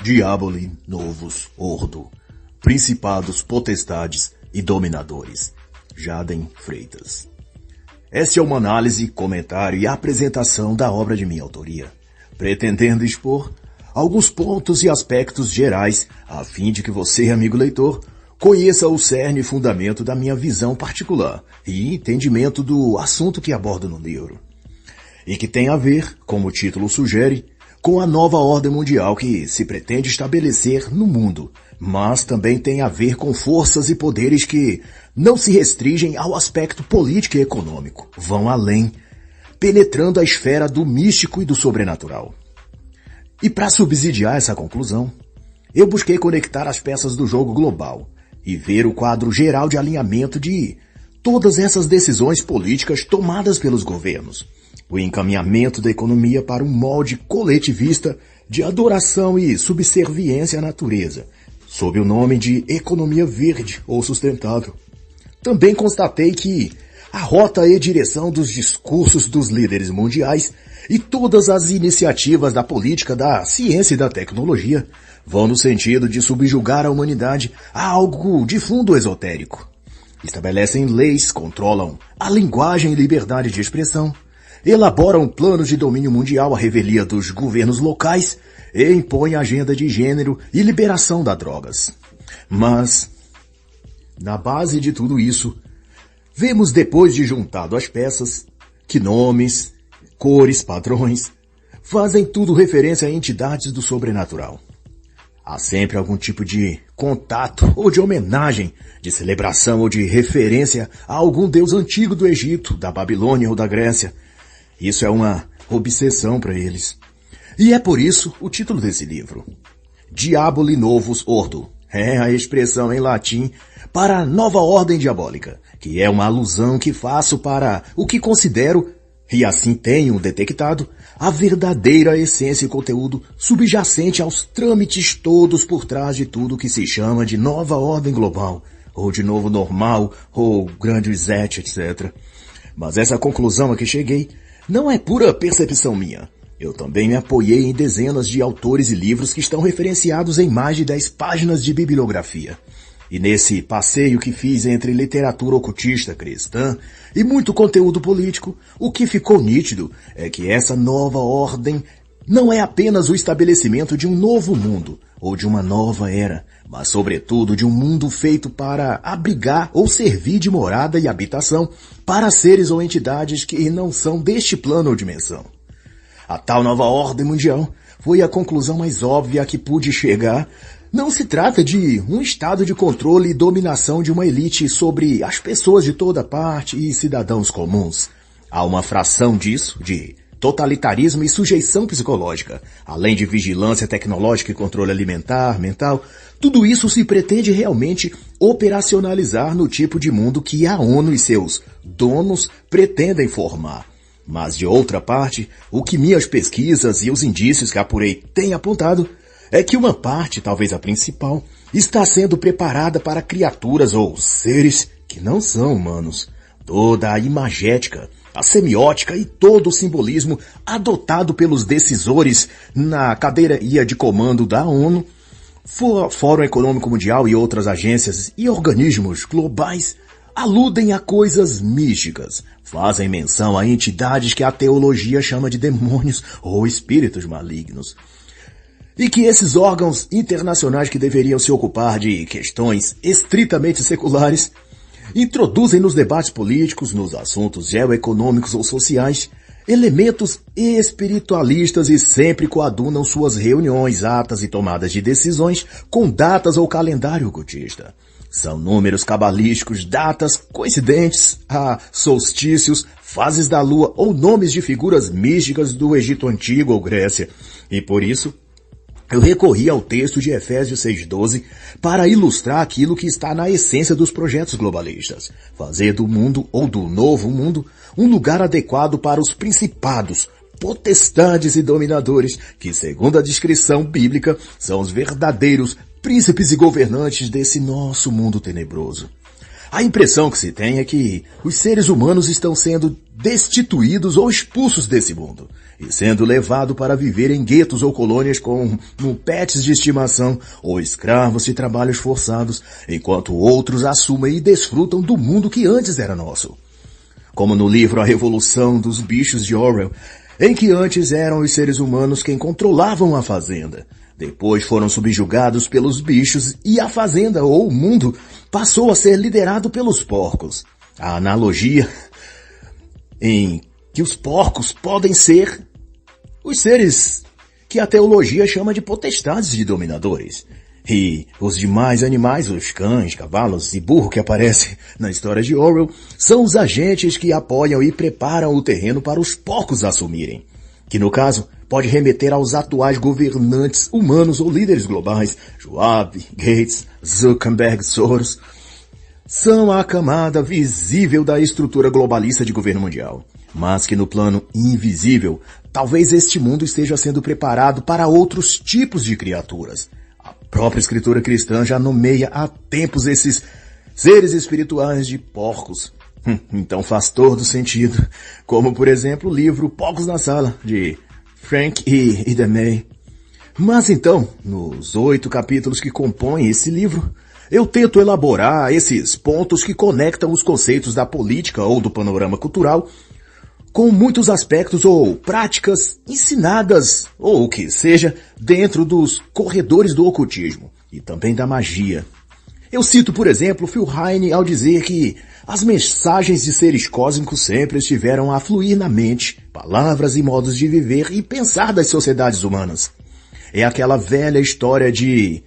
Diaboli novus ordo, principados, potestades e dominadores. Jaden Freitas. Esta é uma análise, comentário e apresentação da obra de minha autoria, pretendendo expor alguns pontos e aspectos gerais, a fim de que você, amigo leitor, conheça o cerne e fundamento da minha visão particular e entendimento do assunto que abordo no livro. E que tem a ver, como o título sugere, com a nova ordem mundial que se pretende estabelecer no mundo, mas também tem a ver com forças e poderes que não se restringem ao aspecto político e econômico, vão além, penetrando a esfera do místico e do sobrenatural. E para subsidiar essa conclusão, eu busquei conectar as peças do jogo global e ver o quadro geral de alinhamento de todas essas decisões políticas tomadas pelos governos, o encaminhamento da economia para um molde coletivista de adoração e subserviência à natureza, sob o nome de economia verde ou sustentável. Também constatei que a rota e direção dos discursos dos líderes mundiais e todas as iniciativas da política, da ciência e da tecnologia vão no sentido de subjugar a humanidade a algo de fundo esotérico. Estabelecem leis, controlam a linguagem e liberdade de expressão, elaboram planos de domínio mundial à revelia dos governos locais e impõem agenda de gênero e liberação das drogas. Mas, na base de tudo isso, vemos depois de juntado as peças, que nomes, cores, padrões, fazem tudo referência a entidades do sobrenatural. Há sempre algum tipo de contato ou de homenagem, de celebração ou de referência a algum deus antigo do Egito, da Babilônia ou da Grécia. Isso é uma obsessão para eles. E é por isso o título desse livro. Diaboli novus ordo é a expressão em latim para a nova ordem diabólica, que é uma alusão que faço para o que considero, e assim tenho detectado, a verdadeira essência e conteúdo subjacente aos trâmites todos por trás de tudo que se chama de nova ordem global, ou de novo normal, ou grande reset, etc. Mas essa conclusão a que cheguei não é pura percepção minha. Eu também me apoiei em dezenas de autores e livros que estão referenciados em mais de 10 páginas de bibliografia. E nesse passeio que fiz entre literatura ocultista cristã e muito conteúdo político, o que ficou nítido é que essa nova ordem não é apenas o estabelecimento de um novo mundo ou de uma nova era, mas sobretudo de um mundo feito para abrigar ou servir de morada e habitação para seres ou entidades que não são deste plano ou dimensão. A tal nova ordem mundial foi a conclusão mais óbvia a que pude chegar. Não se trata de um estado de controle e dominação de uma elite sobre as pessoas de toda parte e cidadãos comuns. Há uma fração disso, de totalitarismo e sujeição psicológica, além de vigilância tecnológica e controle alimentar, mental. Tudo isso se pretende realmente operacionalizar no tipo de mundo que a ONU e seus donos pretendem formar. Mas, de outra parte, o que minhas pesquisas e os indícios que apurei têm apontado é que uma parte, talvez a principal, está sendo preparada para criaturas ou seres que não são humanos. Toda a imagética, a semiótica e todo o simbolismo adotado pelos decisores na cadeira de comando da ONU, Fórum Econômico Mundial e outras agências e organismos globais aludem a coisas místicas, fazem menção a entidades que a teologia chama de demônios ou espíritos malignos. E que esses órgãos internacionais que deveriam se ocupar de questões estritamente seculares introduzem nos debates políticos, nos assuntos geoeconômicos ou sociais, elementos espiritualistas e sempre coadunam suas reuniões, atas e tomadas de decisões com datas ou calendário ocultista. São números cabalísticos, datas coincidentes a solstícios, fases da lua ou nomes de figuras místicas do Egito Antigo ou Grécia. E por isso, eu recorri ao texto de Efésios 6:12 para ilustrar aquilo que está na essência dos projetos globalistas. Fazer do mundo ou do novo mundo um lugar adequado para os principados, potestades e dominadores, que segundo a descrição bíblica são os verdadeiros príncipes e governantes desse nosso mundo tenebroso. A impressão que se tem é que os seres humanos estão sendo destituídos ou expulsos desse mundo e sendo levados para viver em guetos ou colônias com pets de estimação ou escravos de trabalhos forçados, enquanto outros assumem e desfrutam do mundo que antes era nosso. Como no livro A Revolução dos Bichos de Orwell, em que antes eram os seres humanos quem controlavam a fazenda. Depois foram subjugados pelos bichos e a fazenda ou o mundo passou a ser liderado pelos porcos. A analogia em que os porcos podem ser os seres que a teologia chama de potestades de dominadores. E os demais animais, os cães, cavalos e burro que aparecem na história de Orwell, são os agentes que apoiam e preparam o terreno para os porcos assumirem. Que no caso, pode remeter aos atuais governantes humanos ou líderes globais, Schwab, Gates, Zuckerberg, Soros, são a camada visível da estrutura globalista de governo mundial. Mas que no plano invisível, talvez este mundo esteja sendo preparado para outros tipos de criaturas. A própria escritura cristã já nomeia há tempos esses seres espirituais de porcos. Então faz todo sentido, como por exemplo o livro Porcos na Sala, de Frank E. DeMay. Mas então, nos 8 capítulos que compõem esse livro, eu tento elaborar esses pontos que conectam os conceitos da política ou do panorama cultural com muitos aspectos ou práticas ensinadas, ou o que seja, dentro dos corredores do ocultismo e também da magia. Eu cito, por exemplo, Phil Heine ao dizer que as mensagens de seres cósmicos sempre estiveram a fluir na mente, palavras e modos de viver e pensar das sociedades humanas. É aquela velha história de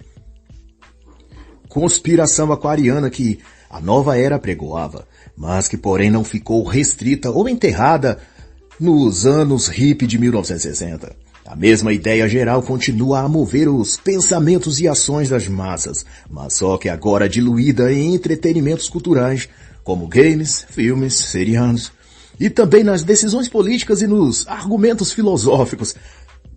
conspiração aquariana que a nova era pregoava, mas que porém não ficou restrita ou enterrada nos anos hippie de 1960. A mesma ideia geral continua a mover os pensamentos e ações das massas, mas só que agora diluída em entretenimentos culturais, como games, filmes, seriados, e também nas decisões políticas e nos argumentos filosóficos,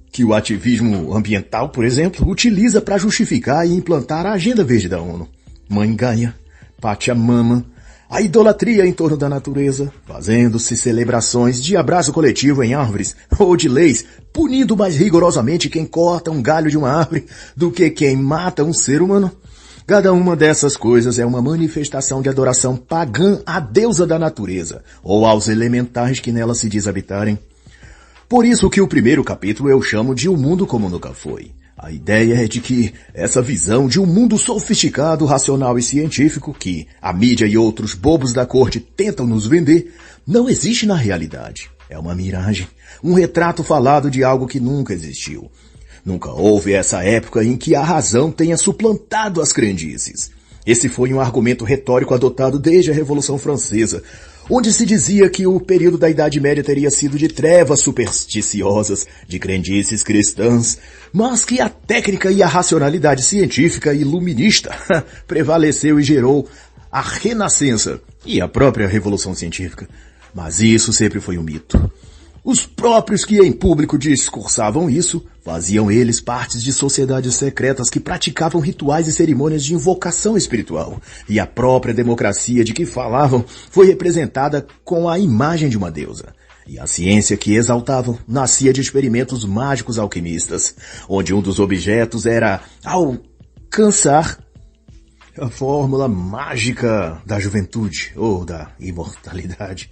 que o ativismo ambiental, por exemplo, utiliza para justificar e implantar a Agenda Verde da ONU. Mãe Gaia, Pachamama, a idolatria em torno da natureza, fazendo-se celebrações de abraço coletivo em árvores, ou de leis, punindo mais rigorosamente quem corta um galho de uma árvore do que quem mata um ser humano. Cada uma dessas coisas é uma manifestação de adoração pagã à deusa da natureza, ou aos elementais que nela se diz habitarem. Por isso que o primeiro capítulo eu chamo de O Mundo Como Nunca Foi. A ideia é de que essa visão de um mundo sofisticado, racional e científico que a mídia e outros bobos da corte tentam nos vender, não existe na realidade. É uma miragem, um retrato falado de algo que nunca existiu. Nunca houve essa época em que a razão tenha suplantado as crendices. Esse foi um argumento retórico adotado desde a Revolução Francesa, onde se dizia que o período da Idade Média teria sido de trevas supersticiosas, de crendices cristãs, mas que a técnica e a racionalidade científica iluminista prevaleceu e gerou a Renascença e a própria Revolução Científica. Mas isso sempre foi um mito. Os próprios que em público discursavam isso, faziam eles partes de sociedades secretas que praticavam rituais e cerimônias de invocação espiritual. E a própria democracia de que falavam foi representada com a imagem de uma deusa. E a ciência que exaltavam nascia de experimentos mágicos alquimistas, onde um dos objetos era alcançar a fórmula mágica da juventude ou da imortalidade.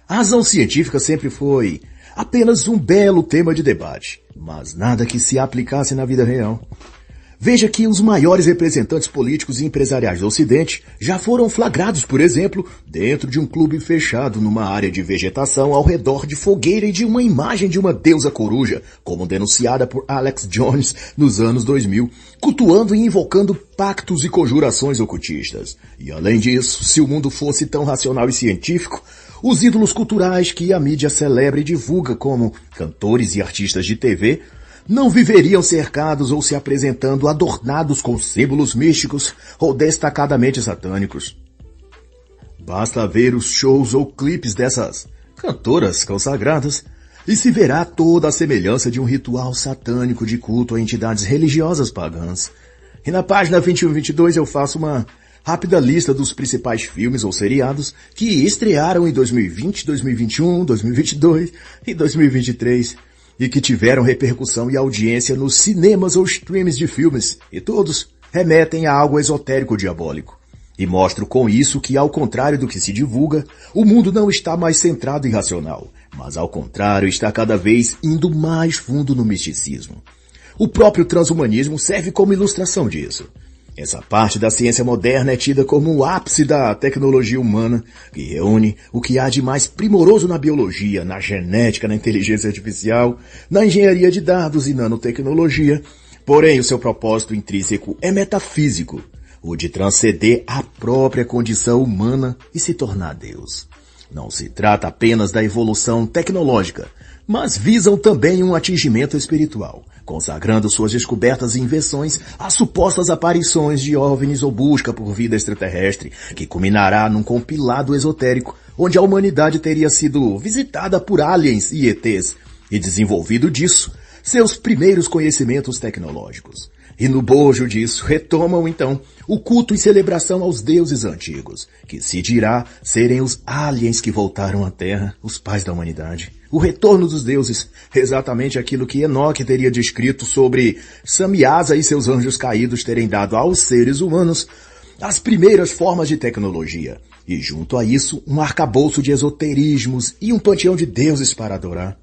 A razão científica sempre foi apenas um belo tema de debate, mas nada que se aplicasse na vida real. Veja que os maiores representantes políticos e empresariais do Ocidente já foram flagrados, por exemplo, dentro de um clube fechado numa área de vegetação ao redor de fogueira e de uma imagem de uma deusa coruja, como denunciada por Alex Jones nos anos 2000, cultuando e invocando pactos e conjurações ocultistas. E além disso, se o mundo fosse tão racional e científico, os ídolos culturais que a mídia celebra e divulga como cantores e artistas de TV não viveriam cercados ou se apresentando adornados com símbolos místicos ou destacadamente satânicos. Basta ver os shows ou clipes dessas cantoras consagradas e se verá toda a semelhança de um ritual satânico de culto a entidades religiosas pagãs. E na página 21 e 22 eu faço uma rápida lista dos principais filmes ou seriados que estrearam em 2020, 2021, 2022 e 2023 e que tiveram repercussão e audiência nos cinemas ou streams de filmes, e todos remetem a algo esotérico diabólico. E mostro com isso que, ao contrário do que se divulga, o mundo não está mais centrado e racional, mas ao contrário está cada vez indo mais fundo no misticismo. O próprio transhumanismo serve como ilustração disso. Essa parte da ciência moderna é tida como o ápice da tecnologia humana, que reúne o que há de mais primoroso na biologia, na genética, na inteligência artificial, na engenharia de dados e nanotecnologia. Porém, o seu propósito intrínseco é metafísico, o de transcender a própria condição humana e se tornar Deus. Não se trata apenas da evolução tecnológica, mas visam também um atingimento espiritual, consagrando suas descobertas e invenções às supostas aparições de OVNIs ou busca por vida extraterrestre, que culminará num compilado esotérico, onde a humanidade teria sido visitada por aliens e ETs, e desenvolvido disso seus primeiros conhecimentos tecnológicos. E no bojo disso retomam então o culto e celebração aos deuses antigos, que se dirá serem os aliens que voltaram à Terra, os pais da humanidade. O retorno dos deuses, exatamente aquilo que Enoque teria descrito sobre Samiasa e seus anjos caídos terem dado aos seres humanos as primeiras formas de tecnologia, e junto a isso um arcabouço de esoterismos e um panteão de deuses para adorar.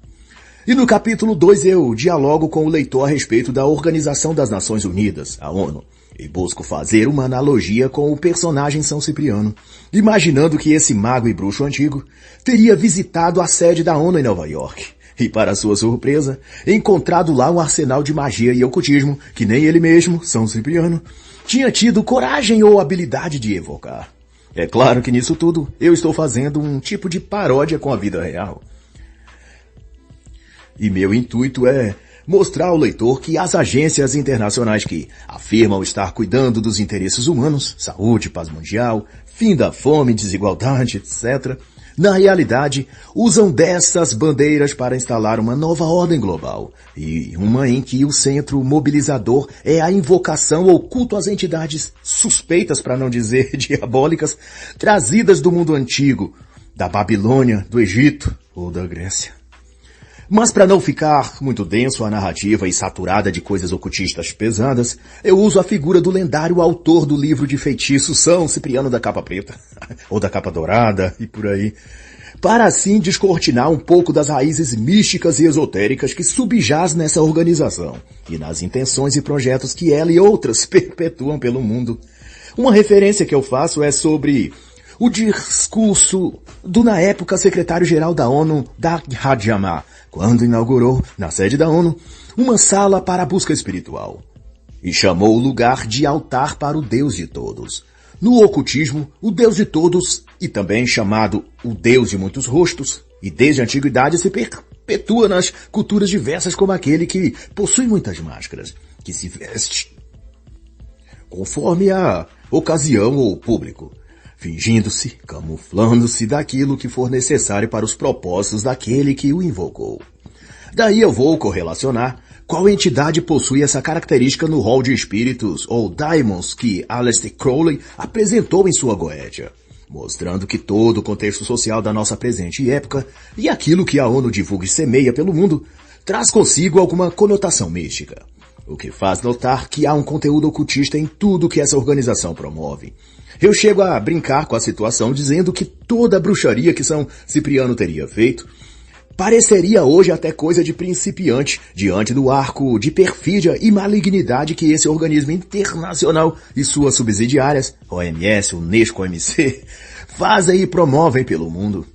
E no capítulo 2 eu dialogo com o leitor a respeito da Organização das Nações Unidas, a ONU, e busco fazer uma analogia com o personagem São Cipriano, imaginando que esse mago e bruxo antigo teria visitado a sede da ONU em Nova York, e para sua surpresa, encontrado lá um arsenal de magia e ocultismo que nem ele mesmo, São Cipriano, tinha tido coragem ou habilidade de evocar. É claro que nisso tudo eu estou fazendo um tipo de paródia com a vida real. E meu intuito é mostrar ao leitor que as agências internacionais que afirmam estar cuidando dos interesses humanos, saúde, paz mundial, fim da fome, desigualdade, etc., na realidade, usam dessas bandeiras para instalar uma nova ordem global, e uma em que o centro mobilizador é a invocação ou culto às entidades suspeitas, para não dizer diabólicas, trazidas do mundo antigo, da Babilônia, do Egito ou da Grécia. Mas para não ficar muito denso a narrativa e saturada de coisas ocultistas pesadas, eu uso a figura do lendário autor do livro de feitiços São Cipriano da capa preta, ou da capa dourada, e por aí, para assim descortinar um pouco das raízes místicas e esotéricas que subjaz nessa organização, e nas intenções e projetos que ela e outras perpetuam pelo mundo. Uma referência que eu faço é sobre o discurso do, na época, secretário-geral da ONU, Dag Hammarskjöld, quando inaugurou, na sede da ONU, uma sala para a busca espiritual, e chamou o lugar de altar para o Deus de todos. No ocultismo, o Deus de todos, e também chamado o Deus de muitos rostos, e desde a antiguidade se perpetua nas culturas diversas como aquele que possui muitas máscaras, que se veste conforme a ocasião ou público, fingindo-se, camuflando-se daquilo que for necessário para os propósitos daquele que o invocou. Daí eu vou correlacionar qual entidade possui essa característica no rol de espíritos ou daimons que Aleister Crowley apresentou em sua Goetia, mostrando que todo o contexto social da nossa presente época e aquilo que a ONU divulga e semeia pelo mundo traz consigo alguma conotação mística, o que faz notar que há um conteúdo ocultista em tudo que essa organização promove. Eu chego a brincar com a situação dizendo que toda a bruxaria que São Cipriano teria feito pareceria hoje até coisa de principiante diante do arco de perfídia e malignidade que esse organismo internacional e suas subsidiárias, OMS, Unesco, OMC, fazem e promovem pelo mundo.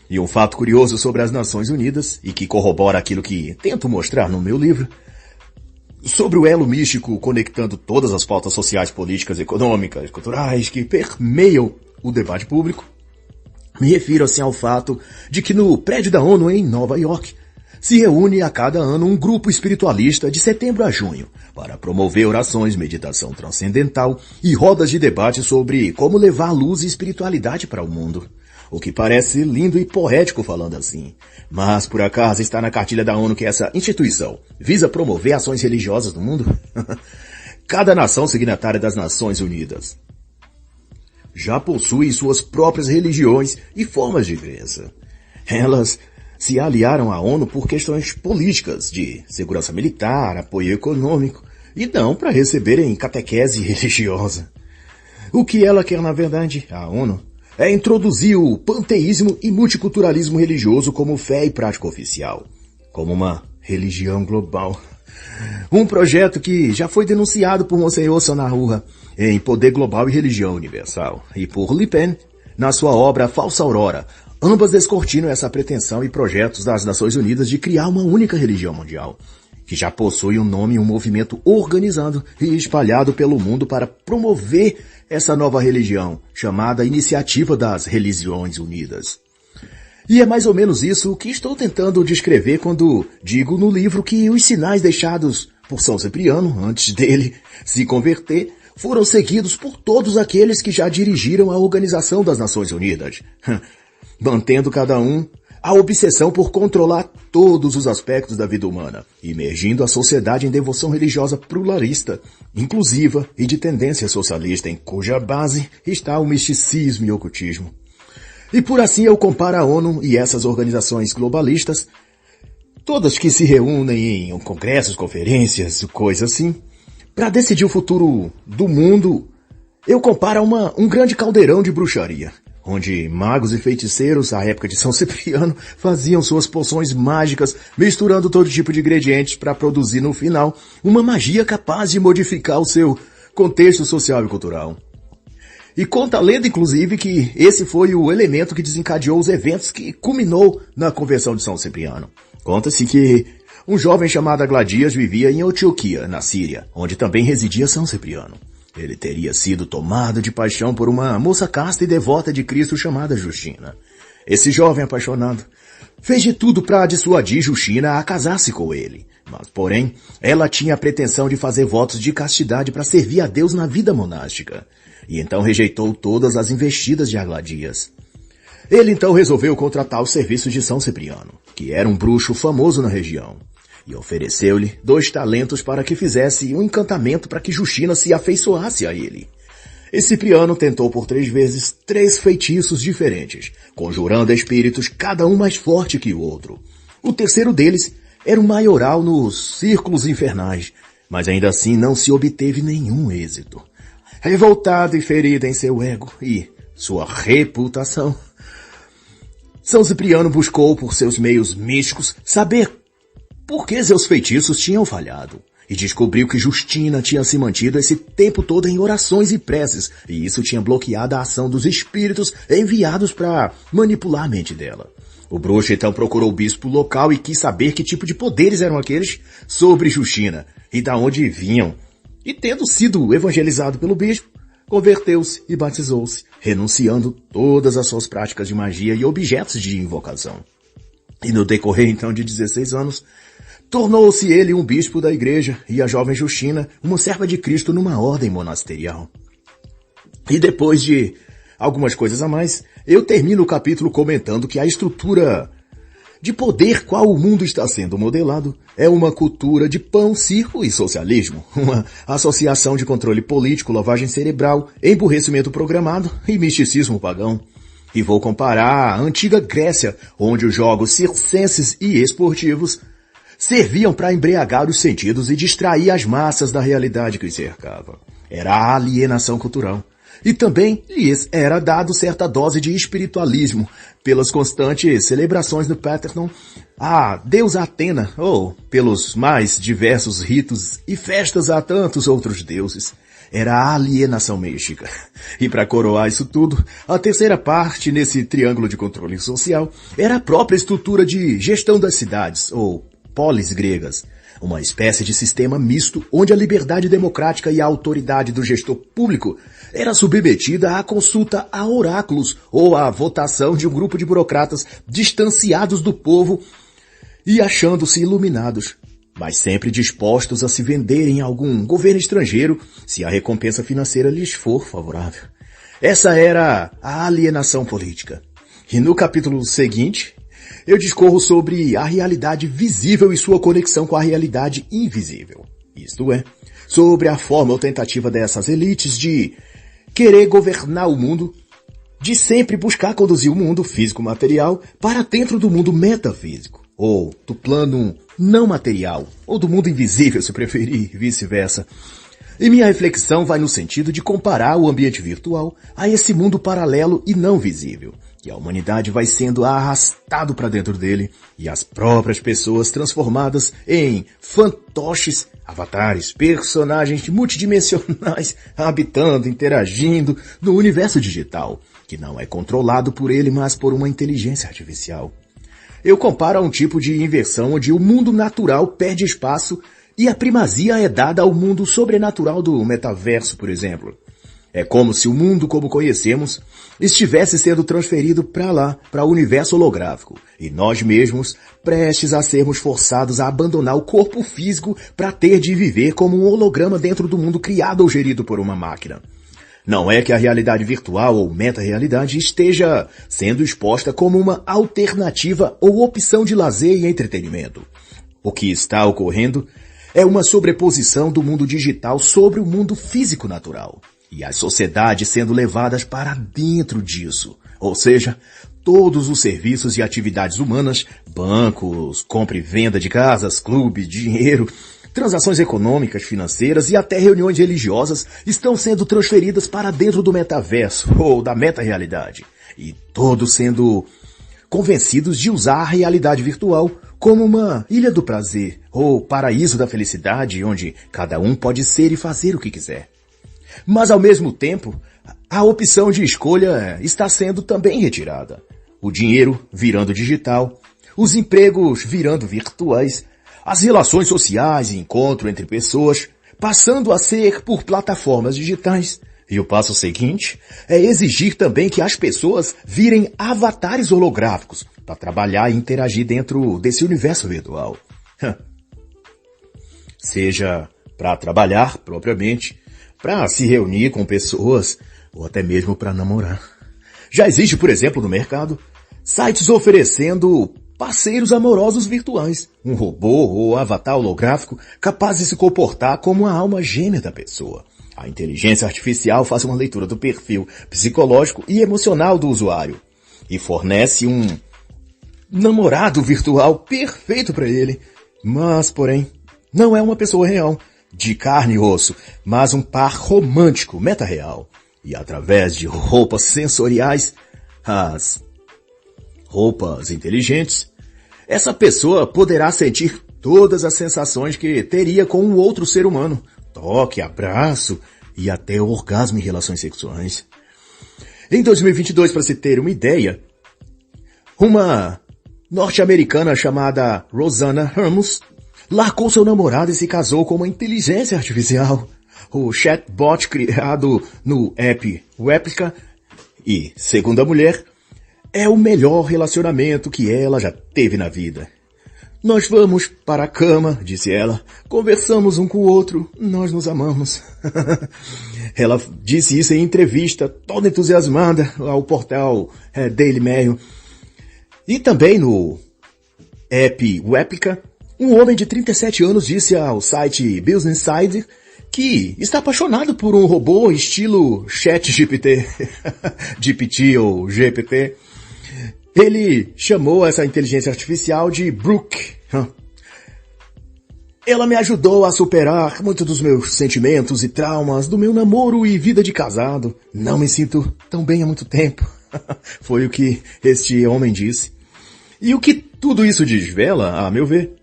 E um fato curioso sobre as Nações Unidas, e que corrobora aquilo que tento mostrar no meu livro, sobre o elo místico conectando todas as pautas sociais, políticas, econômicas, culturais que permeiam o debate público, me refiro assim ao fato de que no prédio da ONU em Nova York se reúne a cada ano um grupo espiritualista de setembro a junho para promover orações, meditação transcendental e rodas de debate sobre como levar luz e espiritualidade para o mundo. O que parece lindo e poético falando assim. Mas, por acaso, está na cartilha da ONU que essa instituição visa promover ações religiosas no mundo? Cada nação signatária das Nações Unidas já possuem suas próprias religiões e formas de crença. Elas se aliaram à ONU por questões políticas, de segurança militar, apoio econômico, e não para receberem catequese religiosa. O que ela quer, na verdade, a ONU, é introduzir o panteísmo e multiculturalismo religioso como fé e prática oficial, como uma religião global. Um projeto que já foi denunciado por Monsenhor Sonarrua em Poder Global e Religião Universal e por Le Pen na sua obra Falsa Aurora. Ambas descortinam essa pretensão e projetos das Nações Unidas de criar uma única religião mundial, que já possui um nome e um movimento organizado e espalhado pelo mundo para promover essa nova religião, chamada Iniciativa das Religiões Unidas. E é mais ou menos isso que estou tentando descrever quando digo no livro que os sinais deixados por São Cipriano, antes dele se converter, foram seguidos por todos aqueles que já dirigiram a Organização das Nações Unidas, mantendo cada um a obsessão por controlar todos os aspectos da vida humana, imergindo a sociedade em devoção religiosa pluralista, inclusiva e de tendência socialista, em cuja base está o misticismo e o ocultismo. E por assim eu comparo a ONU e essas organizações globalistas, todas que se reúnem em congressos, conferências, coisas assim, para decidir o futuro do mundo, eu comparo a um grande caldeirão de bruxaria, onde magos e feiticeiros, à época de São Cipriano, faziam suas poções mágicas, misturando todo tipo de ingredientes para produzir no final uma magia capaz de modificar o seu contexto social e cultural. E conta a lenda, inclusive, que esse foi o elemento que desencadeou os eventos que culminou na conversão de São Cipriano. Conta-se que um jovem chamado Agladias vivia em Antioquia, na Síria, onde também residia São Cipriano. Ele teria sido tomado de paixão por uma moça casta e devota de Cristo chamada Justina. Esse jovem apaixonado fez de tudo para dissuadir Justina a casar-se com ele. Mas, porém, ela tinha a pretensão de fazer votos de castidade para servir a Deus na vida monástica. E então rejeitou todas as investidas de Agladias. Ele então resolveu contratar os serviços de São Cipriano, que era um bruxo famoso na região, e ofereceu-lhe 2 talentos para que fizesse um encantamento para que Justina se afeiçoasse a ele. E Cipriano tentou por 3 vezes 3 feitiços diferentes, conjurando espíritos cada um mais forte que o outro. O terceiro deles era um maioral nos círculos infernais, mas ainda assim não se obteve nenhum êxito. Revoltado e ferido em seu ego e sua reputação, São Cipriano buscou por seus meios místicos saber por que seus feitiços tinham falhado, e descobriu que Justina tinha se mantido esse tempo todo em orações e preces, e isso tinha bloqueado a ação dos espíritos enviados para manipular a mente dela. O bruxo então procurou o bispo local e quis saber que tipo de poderes eram aqueles sobre Justina, e da onde vinham. E tendo sido evangelizado pelo bispo, converteu-se e batizou-se, renunciando todas as suas práticas de magia e objetos de invocação. E no decorrer então de 16 anos, tornou-se ele um bispo da igreja e a jovem Justina uma serva de Cristo numa ordem monasterial. E depois de algumas coisas a mais, eu termino o capítulo comentando que a estrutura de poder qual o mundo está sendo modelado é uma cultura de pão, circo e socialismo, uma associação de controle político, lavagem cerebral, emburrecimento programado e misticismo pagão. E vou comparar a antiga Grécia, onde os jogos circenses e esportivos serviam para embriagar os sentidos e distrair as massas da realidade que os cercava. Era a alienação cultural. E também lhes era dado certa dose de espiritualismo pelas constantes celebrações no Parthenon a deusa Atena, ou pelos mais diversos ritos e festas a tantos outros deuses. Era a alienação mística. E para coroar isso tudo, a terceira parte nesse triângulo de controle social era a própria estrutura de gestão das cidades, ou polis gregas, uma espécie de sistema misto onde a liberdade democrática e a autoridade do gestor público era submetida à consulta a oráculos ou à votação de um grupo de burocratas distanciados do povo e achando-se iluminados, mas sempre dispostos a se venderem a algum governo estrangeiro se a recompensa financeira lhes for favorável. Essa era a alienação política. E no capítulo seguinte, eu discorro sobre a realidade visível e sua conexão com a realidade invisível. Isto é, sobre a forma ou tentativa dessas elites de querer governar o mundo, de sempre buscar conduzir o mundo físico-material para dentro do mundo metafísico, ou do plano não material, ou do mundo invisível, se preferir, vice-versa. E minha reflexão vai no sentido de comparar o ambiente virtual a esse mundo paralelo e não visível, e a humanidade vai sendo arrastado para dentro dele, e as próprias pessoas transformadas em fantoches, avatares, personagens multidimensionais, habitando, interagindo no universo digital, que não é controlado por ele, mas por uma inteligência artificial. Eu comparo a um tipo de inversão onde o mundo natural perde espaço e a primazia é dada ao mundo sobrenatural do metaverso, por exemplo. É como se o mundo como conhecemos estivesse sendo transferido para lá, para o universo holográfico, e nós mesmos prestes a sermos forçados a abandonar o corpo físico para ter de viver como um holograma dentro do mundo criado ou gerido por uma máquina. Não é que a realidade virtual ou meta-realidade esteja sendo exposta como uma alternativa ou opção de lazer e entretenimento. O que está ocorrendo é uma sobreposição do mundo digital sobre o mundo físico natural, e as sociedades sendo levadas para dentro disso, ou seja, todos os serviços e atividades humanas, bancos, compra e venda de casas, clubes, dinheiro, transações econômicas, financeiras e até reuniões religiosas estão sendo transferidas para dentro do metaverso ou da meta-realidade, e todos sendo convencidos de usar a realidade virtual como uma ilha do prazer ou paraíso da felicidade onde cada um pode ser e fazer o que quiser. Mas ao mesmo tempo, a opção de escolha está sendo também retirada. O dinheiro virando digital, os empregos virando virtuais, as relações sociais e encontro entre pessoas passando a ser por plataformas digitais. E o passo seguinte é exigir também que as pessoas virem avatares holográficos para trabalhar e interagir dentro desse universo virtual. Seja para trabalhar propriamente, para se reunir com pessoas ou até mesmo para namorar. Já existe, por exemplo, no mercado, sites oferecendo parceiros amorosos virtuais, um robô ou avatar holográfico capaz de se comportar como a alma gêmea da pessoa. A inteligência artificial faz uma leitura do perfil psicológico e emocional do usuário e fornece um namorado virtual perfeito para ele, mas, porém, não é uma pessoa real, de carne e osso, mas um par romântico, meta-real. E através de roupas sensoriais, as roupas inteligentes, essa pessoa poderá sentir todas as sensações que teria com um outro ser humano. Toque, abraço e até orgasmo em relações sexuais. Em 2022, para se ter uma ideia, uma norte-americana chamada Rosanna Ramos largou seu namorado e se casou com uma inteligência artificial. O chatbot criado no app Replica e, segundo a mulher, é o melhor relacionamento que ela já teve na vida. Nós vamos para a cama, disse ela, conversamos um com o outro, nós nos amamos. Ela disse isso em entrevista, toda entusiasmada, ao portal Daily Mail. E também no app Replica, um homem de 37 anos disse ao site Business Insider que está apaixonado por um robô estilo ChatGPT, GPT ou GPT. Ele chamou essa inteligência artificial de Brooke. Ela me ajudou a superar muitos dos meus sentimentos e traumas do meu namoro e vida de casado. Não me sinto tão bem há muito tempo. Foi o que este homem disse. E o que tudo isso desvela, a meu ver,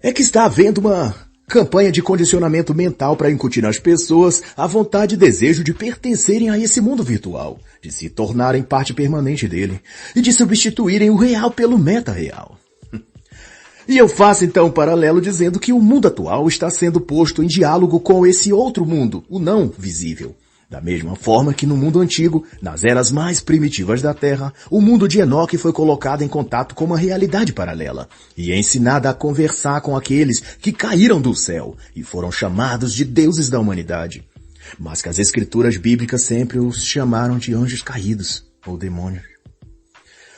é que está havendo uma campanha de condicionamento mental para incutir nas pessoas a vontade e desejo de pertencerem a esse mundo virtual, de se tornarem parte permanente dele e de substituírem o real pelo meta-real. E eu faço então um paralelo dizendo que o mundo atual está sendo posto em diálogo com esse outro mundo, o não visível. Da mesma forma que no mundo antigo, nas eras mais primitivas da Terra, o mundo de Enoque foi colocado em contato com uma realidade paralela e ensinado a conversar com aqueles que caíram do céu e foram chamados de deuses da humanidade, mas que as escrituras bíblicas sempre os chamaram de anjos caídos ou demônios.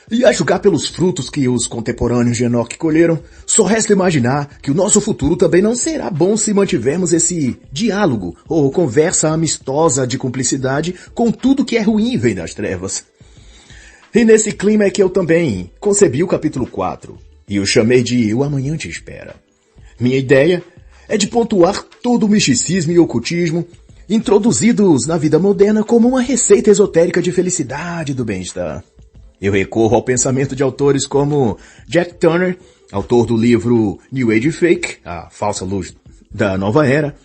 E a julgar pelos frutos que os contemporâneos de Enoque colheram, só resta imaginar que o nosso futuro também não será bom se mantivermos esse diálogo ou conversa amistosa de cumplicidade com tudo que é ruim e vem das trevas. E nesse clima é que eu também concebi o capítulo 4 e o chamei de O Amanhã Te Espera. Minha ideia é de pontuar todo o misticismo e ocultismo introduzidos na vida moderna como uma receita esotérica de felicidade e do bem-estar. Eu recorro ao pensamento de autores como Jack Turner, autor do livro New Age Fake, a falsa luz da nova era,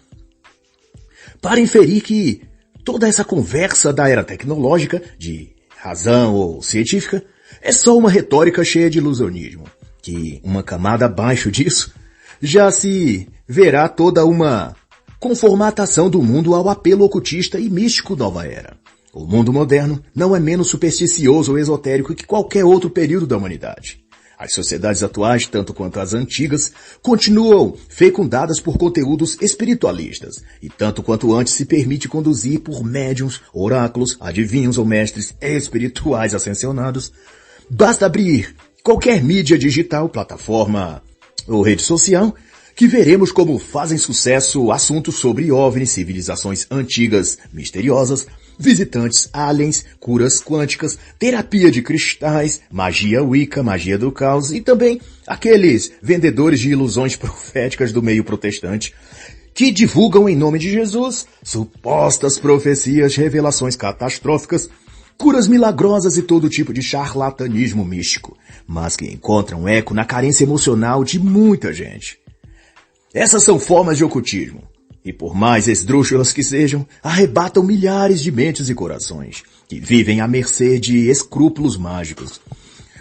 para inferir que toda essa conversa da era tecnológica, de razão ou científica, é só uma retórica cheia de ilusionismo, que uma camada abaixo disso já se verá toda uma conformatação do mundo ao apelo ocultista e místico nova era. O mundo moderno não é menos supersticioso ou esotérico que qualquer outro período da humanidade. As sociedades atuais, tanto quanto as antigas, continuam fecundadas por conteúdos espiritualistas, e tanto quanto antes se permite conduzir por médiuns, oráculos, adivinhos ou mestres espirituais ascensionados. Basta abrir qualquer mídia digital, plataforma ou rede social, que veremos como fazem sucesso assuntos sobre OVNIs, civilizações antigas misteriosas, visitantes aliens, curas quânticas, terapia de cristais, magia wicca, magia do caos e também aqueles vendedores de ilusões proféticas do meio protestante que divulgam em nome de Jesus supostas profecias, revelações catastróficas, curas milagrosas e todo tipo de charlatanismo místico, mas que encontram eco na carência emocional de muita gente. Essas são formas de ocultismo. E por mais esdrúxulas que sejam, arrebatam milhares de mentes e corações, que vivem à mercê de escrúpulos mágicos.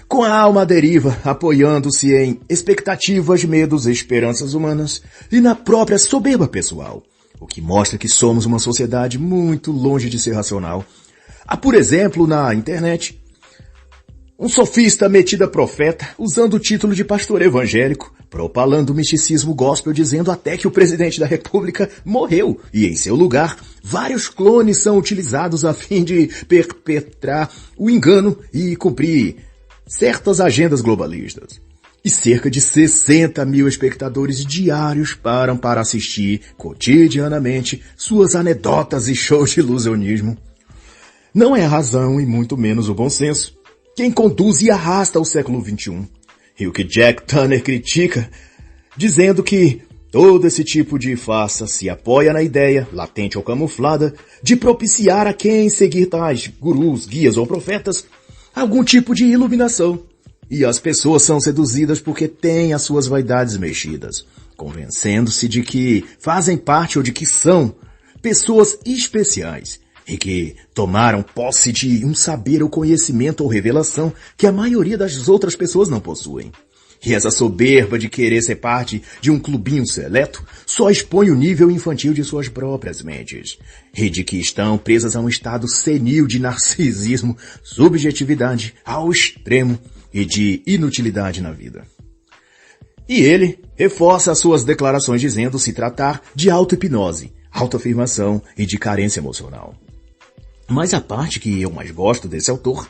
Com a alma à deriva, apoiando-se em expectativas, medos e esperanças humanas, e na própria soberba pessoal, o que mostra que somos uma sociedade muito longe de ser racional. Há, por exemplo, na internet, um sofista metido a profeta, usando o título de pastor evangélico, propalando o misticismo gospel, dizendo até que o presidente da República morreu, e em seu lugar, vários clones são utilizados a fim de perpetrar o engano e cumprir certas agendas globalistas. E cerca de 60 mil espectadores diários param para assistir, cotidianamente, suas anedotas e shows de ilusionismo. Não é a razão e muito menos o bom senso quem conduz e arrasta o século XXI. E o que Jack Turner critica, dizendo que todo esse tipo de farsa se apoia na ideia, latente ou camuflada, de propiciar a quem seguir tais gurus, guias ou profetas algum tipo de iluminação. E as pessoas são seduzidas porque têm as suas vaidades mexidas, convencendo-se de que fazem parte ou de que são pessoas especiais e que tomaram posse de um saber ou conhecimento ou revelação que a maioria das outras pessoas não possuem. E essa soberba de querer ser parte de um clubinho seleto só expõe o nível infantil de suas próprias mentes, e de que estão presas a um estado senil de narcisismo, subjetividade ao extremo e de inutilidade na vida. E ele reforça as suas declarações dizendo se tratar de auto-hipnose, autoafirmação e de carência emocional. Mas a parte que eu mais gosto desse autor,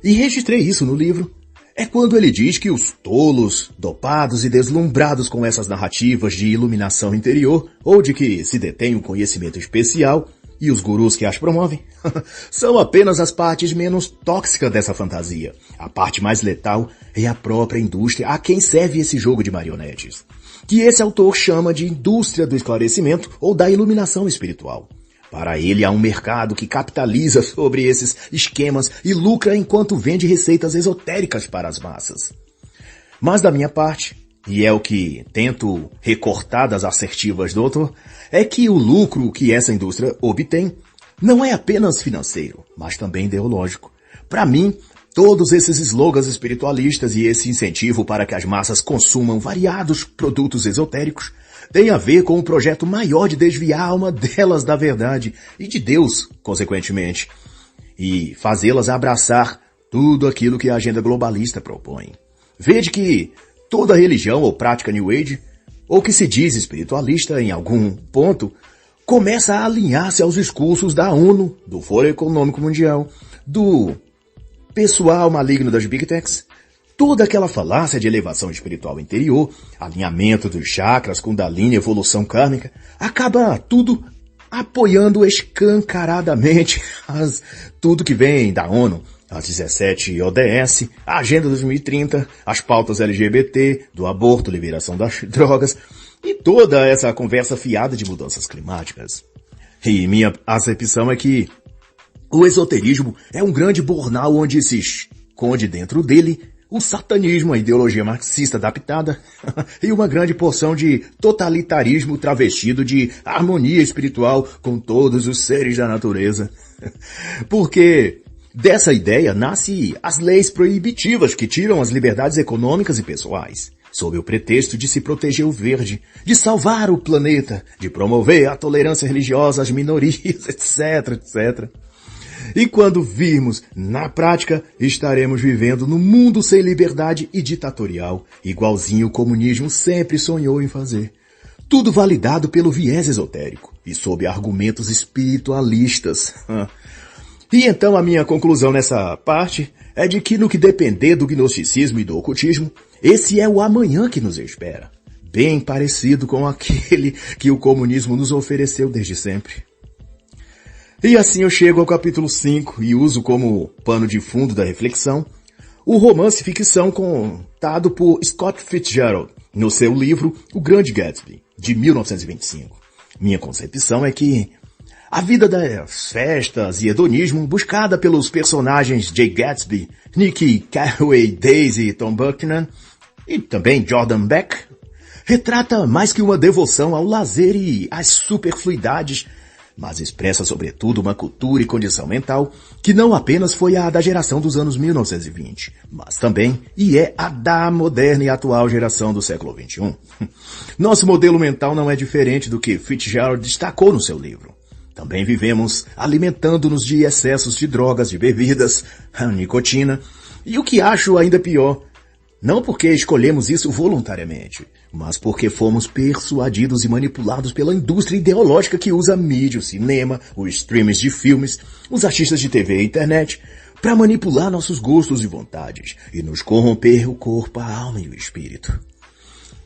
e registrei isso no livro, é quando ele diz que os tolos, dopados e deslumbrados com essas narrativas de iluminação interior, ou de que se detém um conhecimento especial, e os gurus que as promovem, são apenas as partes menos tóxicas dessa fantasia. A parte mais letal é a própria indústria a quem serve esse jogo de marionetes, que esse autor chama de indústria do esclarecimento ou da iluminação espiritual. Para ele há um mercado que capitaliza sobre esses esquemas e lucra enquanto vende receitas esotéricas para as massas. Mas da minha parte, e é o que tento recortar das assertivas do autor, é que o lucro que essa indústria obtém não é apenas financeiro, mas também ideológico. Para mim, todos esses slogans espiritualistas e esse incentivo para que as massas consumam variados produtos esotéricos tem a ver com um projeto maior de desviar a alma delas da verdade e de Deus, consequentemente, e fazê-las abraçar tudo aquilo que a agenda globalista propõe. Vede que toda religião ou prática New Age, ou que se diz espiritualista em algum ponto, começa a alinhar-se aos discursos da ONU, do Fórum Econômico Mundial, do pessoal maligno das Big Techs, toda aquela falácia de elevação espiritual interior, alinhamento dos chakras, Kundalini, evolução kármica, acaba tudo apoiando escancaradamente tudo que vem da ONU, as 17 ODS, a Agenda 2030, as pautas LGBT, do aborto, liberação das drogas e toda essa conversa fiada de mudanças climáticas. E minha acepção é que o esoterismo é um grande bornal onde se esconde dentro dele o satanismo, a ideologia marxista adaptada e uma grande porção de totalitarismo travestido de harmonia espiritual com todos os seres da natureza. Porque dessa ideia nascem as leis proibitivas que tiram as liberdades econômicas e pessoais, sob o pretexto de se proteger o verde, de salvar o planeta, de promover a tolerância religiosa às minorias, etc, etc. E quando virmos, na prática, estaremos vivendo num mundo sem liberdade e ditatorial, igualzinho o comunismo sempre sonhou em fazer. Tudo validado pelo viés esotérico e sob argumentos espiritualistas. E então a minha conclusão nessa parte é de que no que depender do gnosticismo e do ocultismo, esse é o amanhã que nos espera. Bem parecido com aquele que o comunismo nos ofereceu desde sempre. E assim eu chego ao capítulo 5 e uso como pano de fundo da reflexão o romance ficção contado por Scott Fitzgerald no seu livro O Grande Gatsby, de 1925. Minha concepção é que a vida das festas e hedonismo buscada pelos personagens Jay Gatsby, Nicky Carraway, Daisy e Tom Buchanan, e também Jordan Beck, retrata mais que uma devoção ao lazer e às superfluidades, mas expressa sobretudo uma cultura e condição mental que não apenas foi a da geração dos anos 1920, mas também e é a da moderna e atual geração do século XXI. Nosso modelo mental não é diferente do que Fitzgerald destacou no seu livro. Também vivemos alimentando-nos de excessos de drogas, de bebidas, nicotina, e o que acho ainda pior, não porque escolhemos isso voluntariamente, mas porque fomos persuadidos e manipulados pela indústria ideológica que usa a mídia, o cinema, os streams de filmes, os artistas de TV e internet, para manipular nossos gostos e vontades e nos corromper o corpo, a alma e o espírito.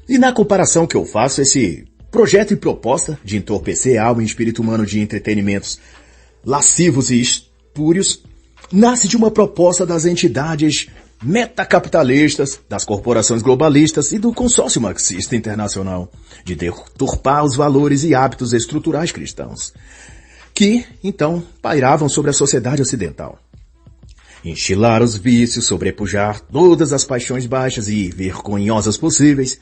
E na comparação que eu faço, esse projeto e proposta de entorpecer a alma e espírito humano de entretenimentos lascivos e espúrios nasce de uma proposta das entidades metacapitalistas, das corporações globalistas e do consórcio marxista internacional, de deturpar os valores e hábitos estruturais cristãos, que, então, pairavam sobre a sociedade ocidental. Enchilar os vícios, sobrepujar todas as paixões baixas e vergonhosas possíveis.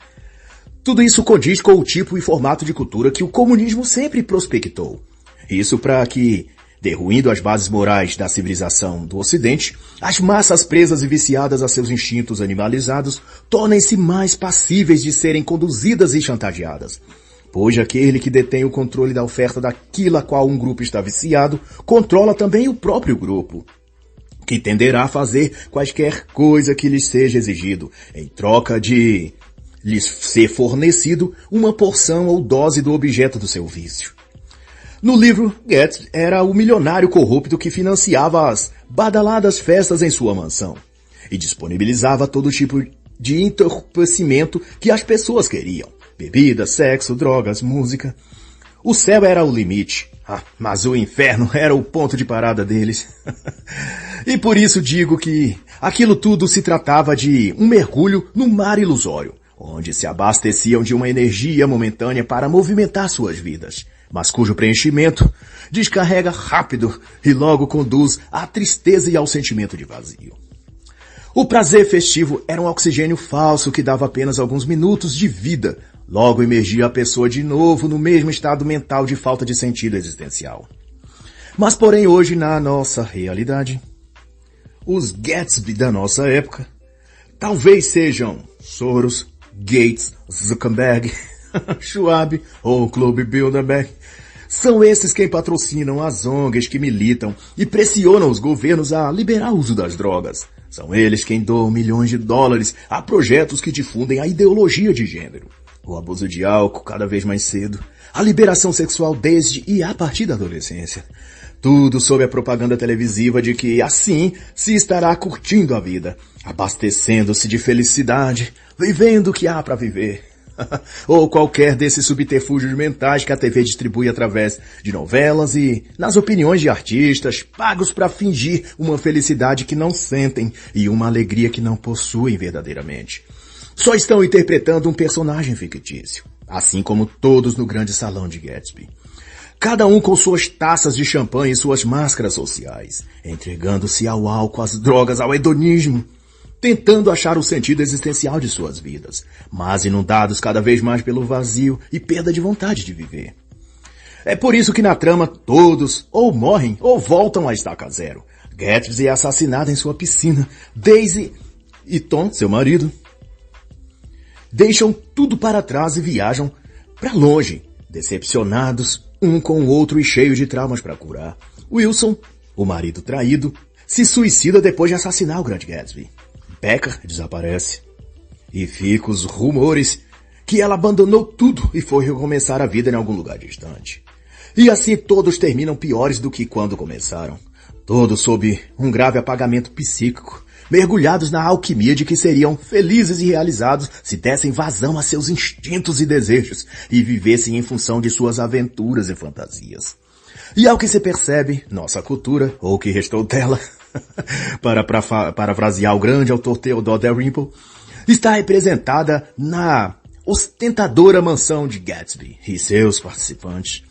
Tudo isso condiz com o tipo e formato de cultura que o comunismo sempre prospectou. Isso para que, derruindo as bases morais da civilização do Ocidente, as massas presas e viciadas a seus instintos animalizados tornem-se mais passíveis de serem conduzidas e chantageadas. Pois aquele que detém o controle da oferta daquilo a qual um grupo está viciado, controla também o próprio grupo, que tenderá a fazer quaisquer coisa que lhes seja exigido, em troca de lhes ser fornecido uma porção ou dose do objeto do seu vício. No livro, Gatsby era o milionário corrupto que financiava as badaladas festas em sua mansão e disponibilizava todo tipo de entorpecimento que as pessoas queriam. Bebida, sexo, drogas, música. O céu era o limite, mas o inferno era o ponto de parada deles. E por isso digo que aquilo tudo se tratava de um mergulho no mar ilusório, onde se abasteciam de uma energia momentânea para movimentar suas vidas, mas cujo preenchimento descarrega rápido e logo conduz à tristeza e ao sentimento de vazio. O prazer festivo era um oxigênio falso que dava apenas alguns minutos de vida, logo emergia a pessoa de novo no mesmo estado mental de falta de sentido existencial. Mas porém hoje, na nossa realidade, os Gatsby da nossa época talvez sejam Soros, Gates, Zuckerberg, Schwab ou Clube Bilderberg. São esses quem patrocinam as ONGs que militam e pressionam os governos a liberar o uso das drogas. São eles quem doam milhões de dólares a projetos que difundem a ideologia de gênero, o abuso de álcool cada vez mais cedo, a liberação sexual desde e a partir da adolescência. Tudo sob a propaganda televisiva de que assim se estará curtindo a vida, abastecendo-se de felicidade, vivendo o que há para viver. Ou qualquer desses subterfúgios mentais que a TV distribui através de novelas e nas opiniões de artistas, pagos para fingir uma felicidade que não sentem e uma alegria que não possuem verdadeiramente. Só estão interpretando um personagem fictício, assim como todos no grande salão de Gatsby. Cada um com suas taças de champanhe e suas máscaras sociais, entregando-se ao álcool, às drogas, ao hedonismo, tentando achar o sentido existencial de suas vidas, mas inundados cada vez mais pelo vazio e perda de vontade de viver. É por isso que na trama todos ou morrem ou voltam à estaca zero. Gatsby é assassinada em sua piscina. Daisy e Tom, seu marido, deixam tudo para trás e viajam para longe, decepcionados um com o outro e cheios de traumas para curar. Wilson, o marido traído, se suicida depois de assassinar o grande Gatsby. Becca desaparece. E fica os rumores que ela abandonou tudo e foi recomeçar a vida em algum lugar distante. E assim todos terminam piores do que quando começaram. Todos sob um grave apagamento psíquico, mergulhados na alquimia de que seriam felizes e realizados se dessem vazão a seus instintos e desejos e vivessem em função de suas aventuras e fantasias. E ao que se percebe, nossa cultura, ou o que restou dela, para parafrasear o grande autor Theodore Dalrymple, está representada na ostentadora mansão de Gatsby e seus participantes.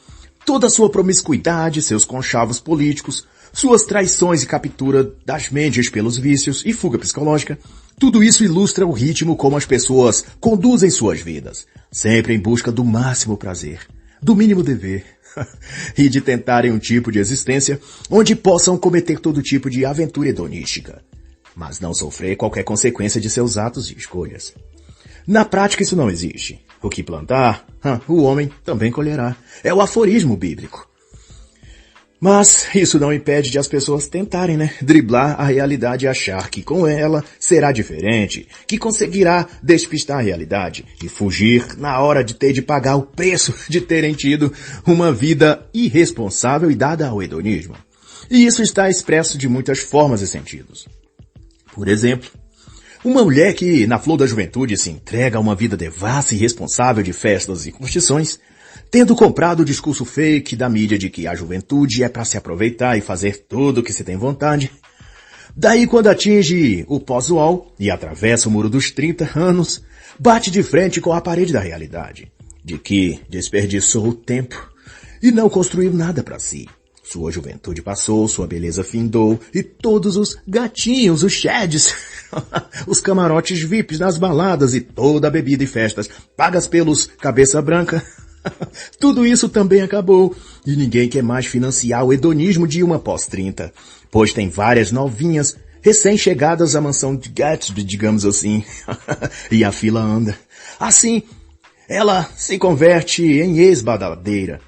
Toda a sua promiscuidade, seus conchavos políticos, suas traições e captura das mentes pelos vícios e fuga psicológica, tudo isso ilustra o ritmo como as pessoas conduzem suas vidas, sempre em busca do máximo prazer, do mínimo dever, e de tentarem um tipo de existência onde possam cometer todo tipo de aventura hedonística, mas não sofrer qualquer consequência de seus atos e escolhas. Na prática isso não existe. O que plantar, o homem também colherá. É o aforismo bíblico. Mas isso não impede de as pessoas tentarem, driblar a realidade e achar que com ela será diferente, que conseguirá despistar a realidade e fugir na hora de ter de pagar o preço de terem tido uma vida irresponsável e dada ao hedonismo. E isso está expresso de muitas formas e sentidos. Por exemplo, uma mulher que, na flor da juventude, se entrega a uma vida devassa e irresponsável de festas e curtições, tendo comprado o discurso fake da mídia de que a juventude é para se aproveitar e fazer tudo o que se tem vontade. Daí, quando atinge o pós-UOL e atravessa o muro dos 30 anos, bate de frente com a parede da realidade, de que desperdiçou o tempo e não construiu nada para si. Sua juventude passou, sua beleza findou, e todos os gatinhos, os shads, os camarotes VIPs nas baladas e toda a bebida e festas pagas pelos cabeça branca, tudo isso também acabou, e ninguém quer mais financiar o hedonismo de uma pós-30, pois tem várias novinhas recém-chegadas à mansão de Gatsby, digamos assim, e a fila anda. Assim, ela se converte em ex-badadeira,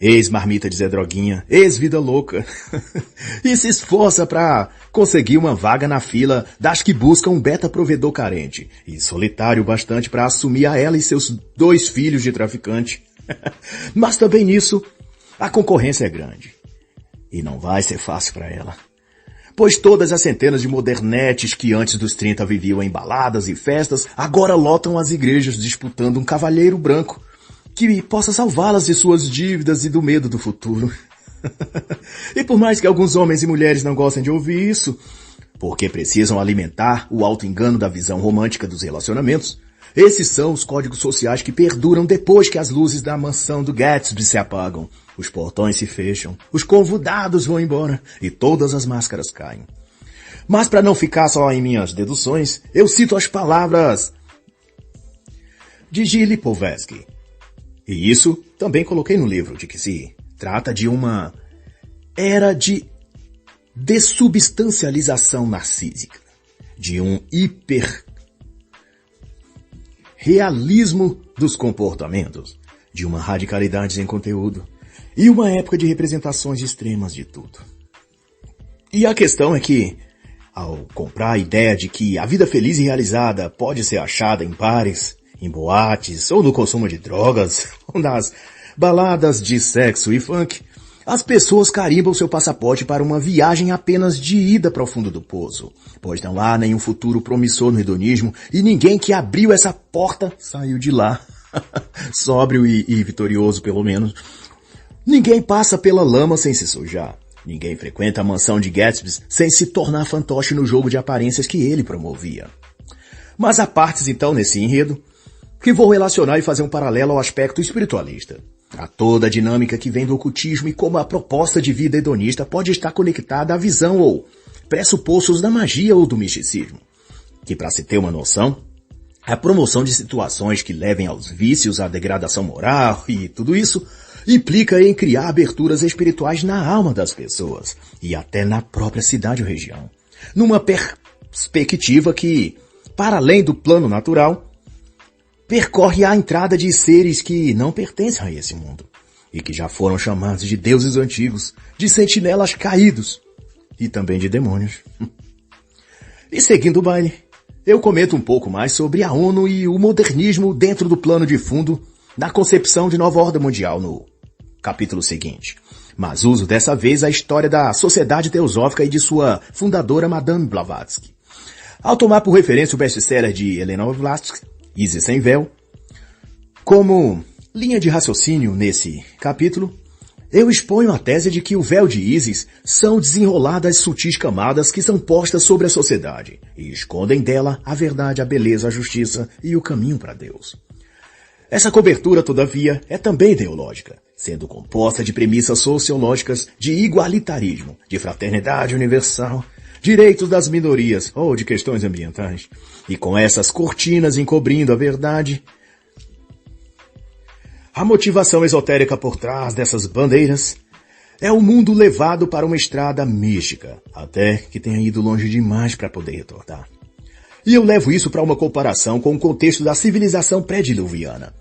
ex-marmita de Zé Droguinha, ex-vida louca, e se esforça para conseguir uma vaga na fila das que buscam um beta-provedor carente, e solitário bastante para assumir a ela e seus 2 filhos de traficante. Mas também nisso, a concorrência é grande. E não vai ser fácil para ela. Pois todas as centenas de modernetes que antes dos 30 viviam em baladas e festas, agora lotam as igrejas disputando um cavalheiro branco que possa salvá-las de suas dívidas e do medo do futuro. E por mais que alguns homens e mulheres não gostem de ouvir isso, porque precisam alimentar o auto-engano da visão romântica dos relacionamentos, esses são os códigos sociais que perduram depois que as luzes da mansão do Gatsby se apagam, os portões se fecham, os convidados vão embora e todas as máscaras caem. Mas para não ficar só em minhas deduções, eu cito as palavras de Gilles Povesky. E isso também coloquei no livro, de que se trata de uma era de dessubstancialização narcísica, de um hiperrealismo dos comportamentos, de uma radicalidade sem conteúdo e uma época de representações extremas de tudo. E a questão é que, ao comprar a ideia de que a vida feliz e realizada pode ser achada em bares, em boates, ou no consumo de drogas, ou nas baladas de sexo e funk, As pessoas carimbam seu passaporte para uma viagem apenas de ida para o fundo do poço, pois não há nenhum futuro promissor no hedonismo e ninguém que abriu essa porta saiu de lá, sóbrio e vitorioso pelo menos. Ninguém passa pela lama sem se sujar. Ninguém frequenta a mansão de Gatsby sem se tornar fantoche no jogo de aparências que ele promovia. Mas há partes então nesse enredo que vou relacionar e fazer um paralelo ao aspecto espiritualista. A toda a dinâmica que vem do ocultismo e como a proposta de vida hedonista pode estar conectada à visão ou pressupostos da magia ou do misticismo. Que, para se ter uma noção, a promoção de situações que levem aos vícios, à degradação moral e tudo isso implica em criar aberturas espirituais na alma das pessoas e até na própria cidade ou região. Numa perspectiva que, para além do plano natural, percorre a entrada de seres que não pertencem a esse mundo e que já foram chamados de deuses antigos, de sentinelas caídos e também de demônios. E seguindo o baile, eu comento um pouco mais sobre a ONU e o modernismo dentro do plano de fundo da concepção de nova ordem mundial no capítulo seguinte. Mas uso dessa vez a história da Sociedade Teosófica e de sua fundadora Madame Blavatsky. Ao tomar por referência o best-seller de Helena Blavatsky, Isis Sem Véu, como linha de raciocínio nesse capítulo, eu exponho a tese de que o véu de Isis são desenroladas sutis camadas que são postas sobre a sociedade e escondem dela a verdade, a beleza, a justiça e o caminho para Deus. Essa cobertura, todavia, é também ideológica, sendo composta de premissas sociológicas de igualitarismo, de fraternidade universal, direitos das minorias ou de questões ambientais. E com essas cortinas encobrindo a verdade, a motivação esotérica por trás dessas bandeiras é o mundo levado para uma estrada mística, até que tenha ido longe demais para poder retornar. E eu levo isso para uma comparação com o contexto da civilização pré-diluviana,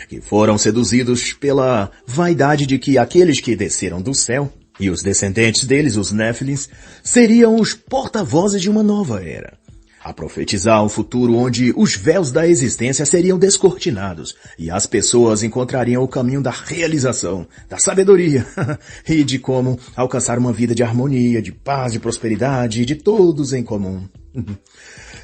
que foram seduzidos pela vaidade de que aqueles que desceram do céu e os descendentes deles, os Néfilins, seriam os porta-vozes de uma nova era, a profetizar um futuro onde os véus da existência seriam descortinados e as pessoas encontrariam o caminho da realização, da sabedoria e de como alcançar uma vida de harmonia, de paz, de prosperidade e de todos em comum.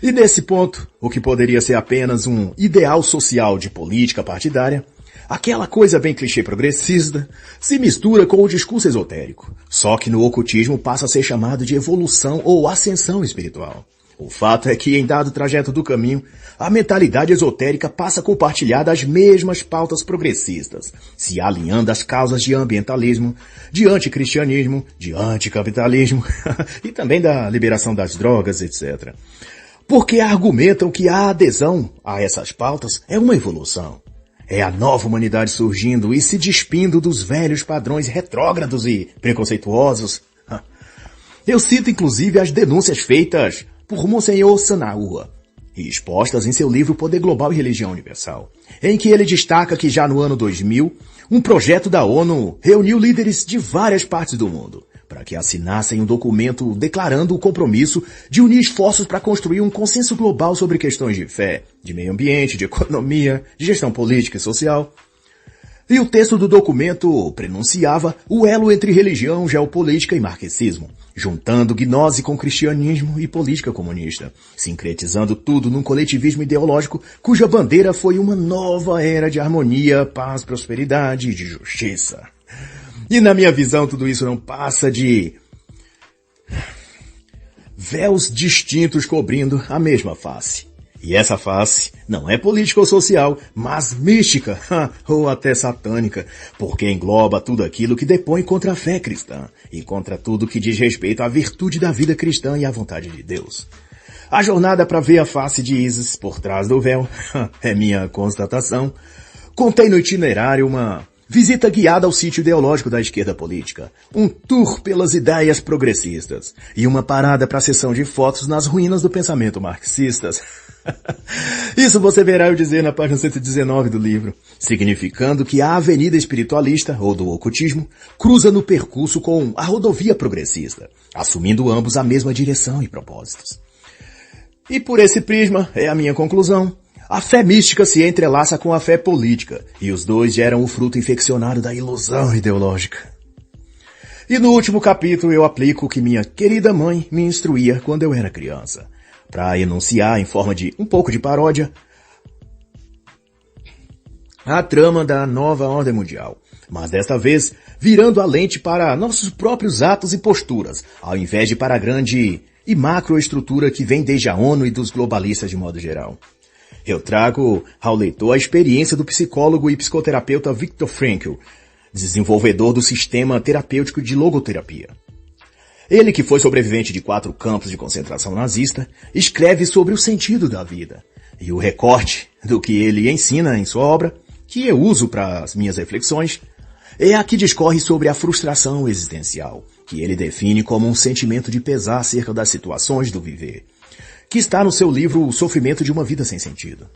E nesse ponto, o que poderia ser apenas um ideal social de política partidária, aquela coisa bem clichê progressista, se mistura com o discurso esotérico, só que no ocultismo passa a ser chamado de evolução ou ascensão espiritual. O fato é que, em dado trajeto do caminho, a mentalidade esotérica passa a compartilhar das mesmas pautas progressistas, se alinhando às causas de ambientalismo, de anticristianismo, de anticapitalismo e também da liberação das drogas, etc. Porque argumentam que a adesão a essas pautas é uma evolução. É a nova humanidade surgindo e se despindo dos velhos padrões retrógrados e preconceituosos. Eu cito inclusive as denúncias feitas por Monsenhor Sanaúa, e expostas em seu livro Poder Global e Religião Universal, em que ele destaca que já no ano 2000, um projeto da ONU reuniu líderes de várias partes do mundo, para que assinassem um documento declarando o compromisso de unir esforços para construir um consenso global sobre questões de fé, de meio ambiente, de economia, de gestão política e social. E o texto do documento prenunciava o elo entre religião, geopolítica e marxismo, juntando gnose com cristianismo e política comunista, sincretizando tudo num coletivismo ideológico cuja bandeira foi uma nova era de harmonia, paz, prosperidade e de justiça. E na minha visão tudo isso não passa de véus distintos cobrindo a mesma face. E essa face não é política ou social, mas mística, ou até satânica, porque engloba tudo aquilo que depõe contra a fé cristã e contra tudo que diz respeito à virtude da vida cristã e à vontade de Deus. A jornada para ver a face de Isis por trás do véu é minha constatação. Contém no itinerário uma visita guiada ao sítio ideológico da esquerda política, um tour pelas ideias progressistas e uma parada para a sessão de fotos nas ruínas do pensamento marxistas. Isso você verá eu dizer na página 119 do livro, significando que a avenida espiritualista, ou do ocultismo, cruza no percurso com a rodovia progressista, assumindo ambos a mesma direção e propósitos. E por esse prisma, é a minha conclusão, a fé mística se entrelaça com a fé política, e os dois geram o fruto infeccionado da ilusão ideológica. E no último capítulo eu aplico o que minha querida mãe me instruía quando eu era criança, para enunciar em forma de um pouco de paródia a trama da nova ordem mundial, mas desta vez virando a lente para nossos próprios atos e posturas, ao invés de para a grande e macroestrutura que vem desde a ONU e dos globalistas de modo geral. Eu trago ao leitor a experiência do psicólogo e psicoterapeuta Viktor Frankl, desenvolvedor do sistema terapêutico de logoterapia. Ele, que foi sobrevivente de 4 campos de concentração nazista, escreve sobre o sentido da vida. E o recorte do que ele ensina em sua obra, que eu uso para as minhas reflexões, é a que discorre sobre a frustração existencial, que ele define como um sentimento de pesar acerca das situações do viver, que está no seu livro O Sofrimento de uma Vida Sem Sentido.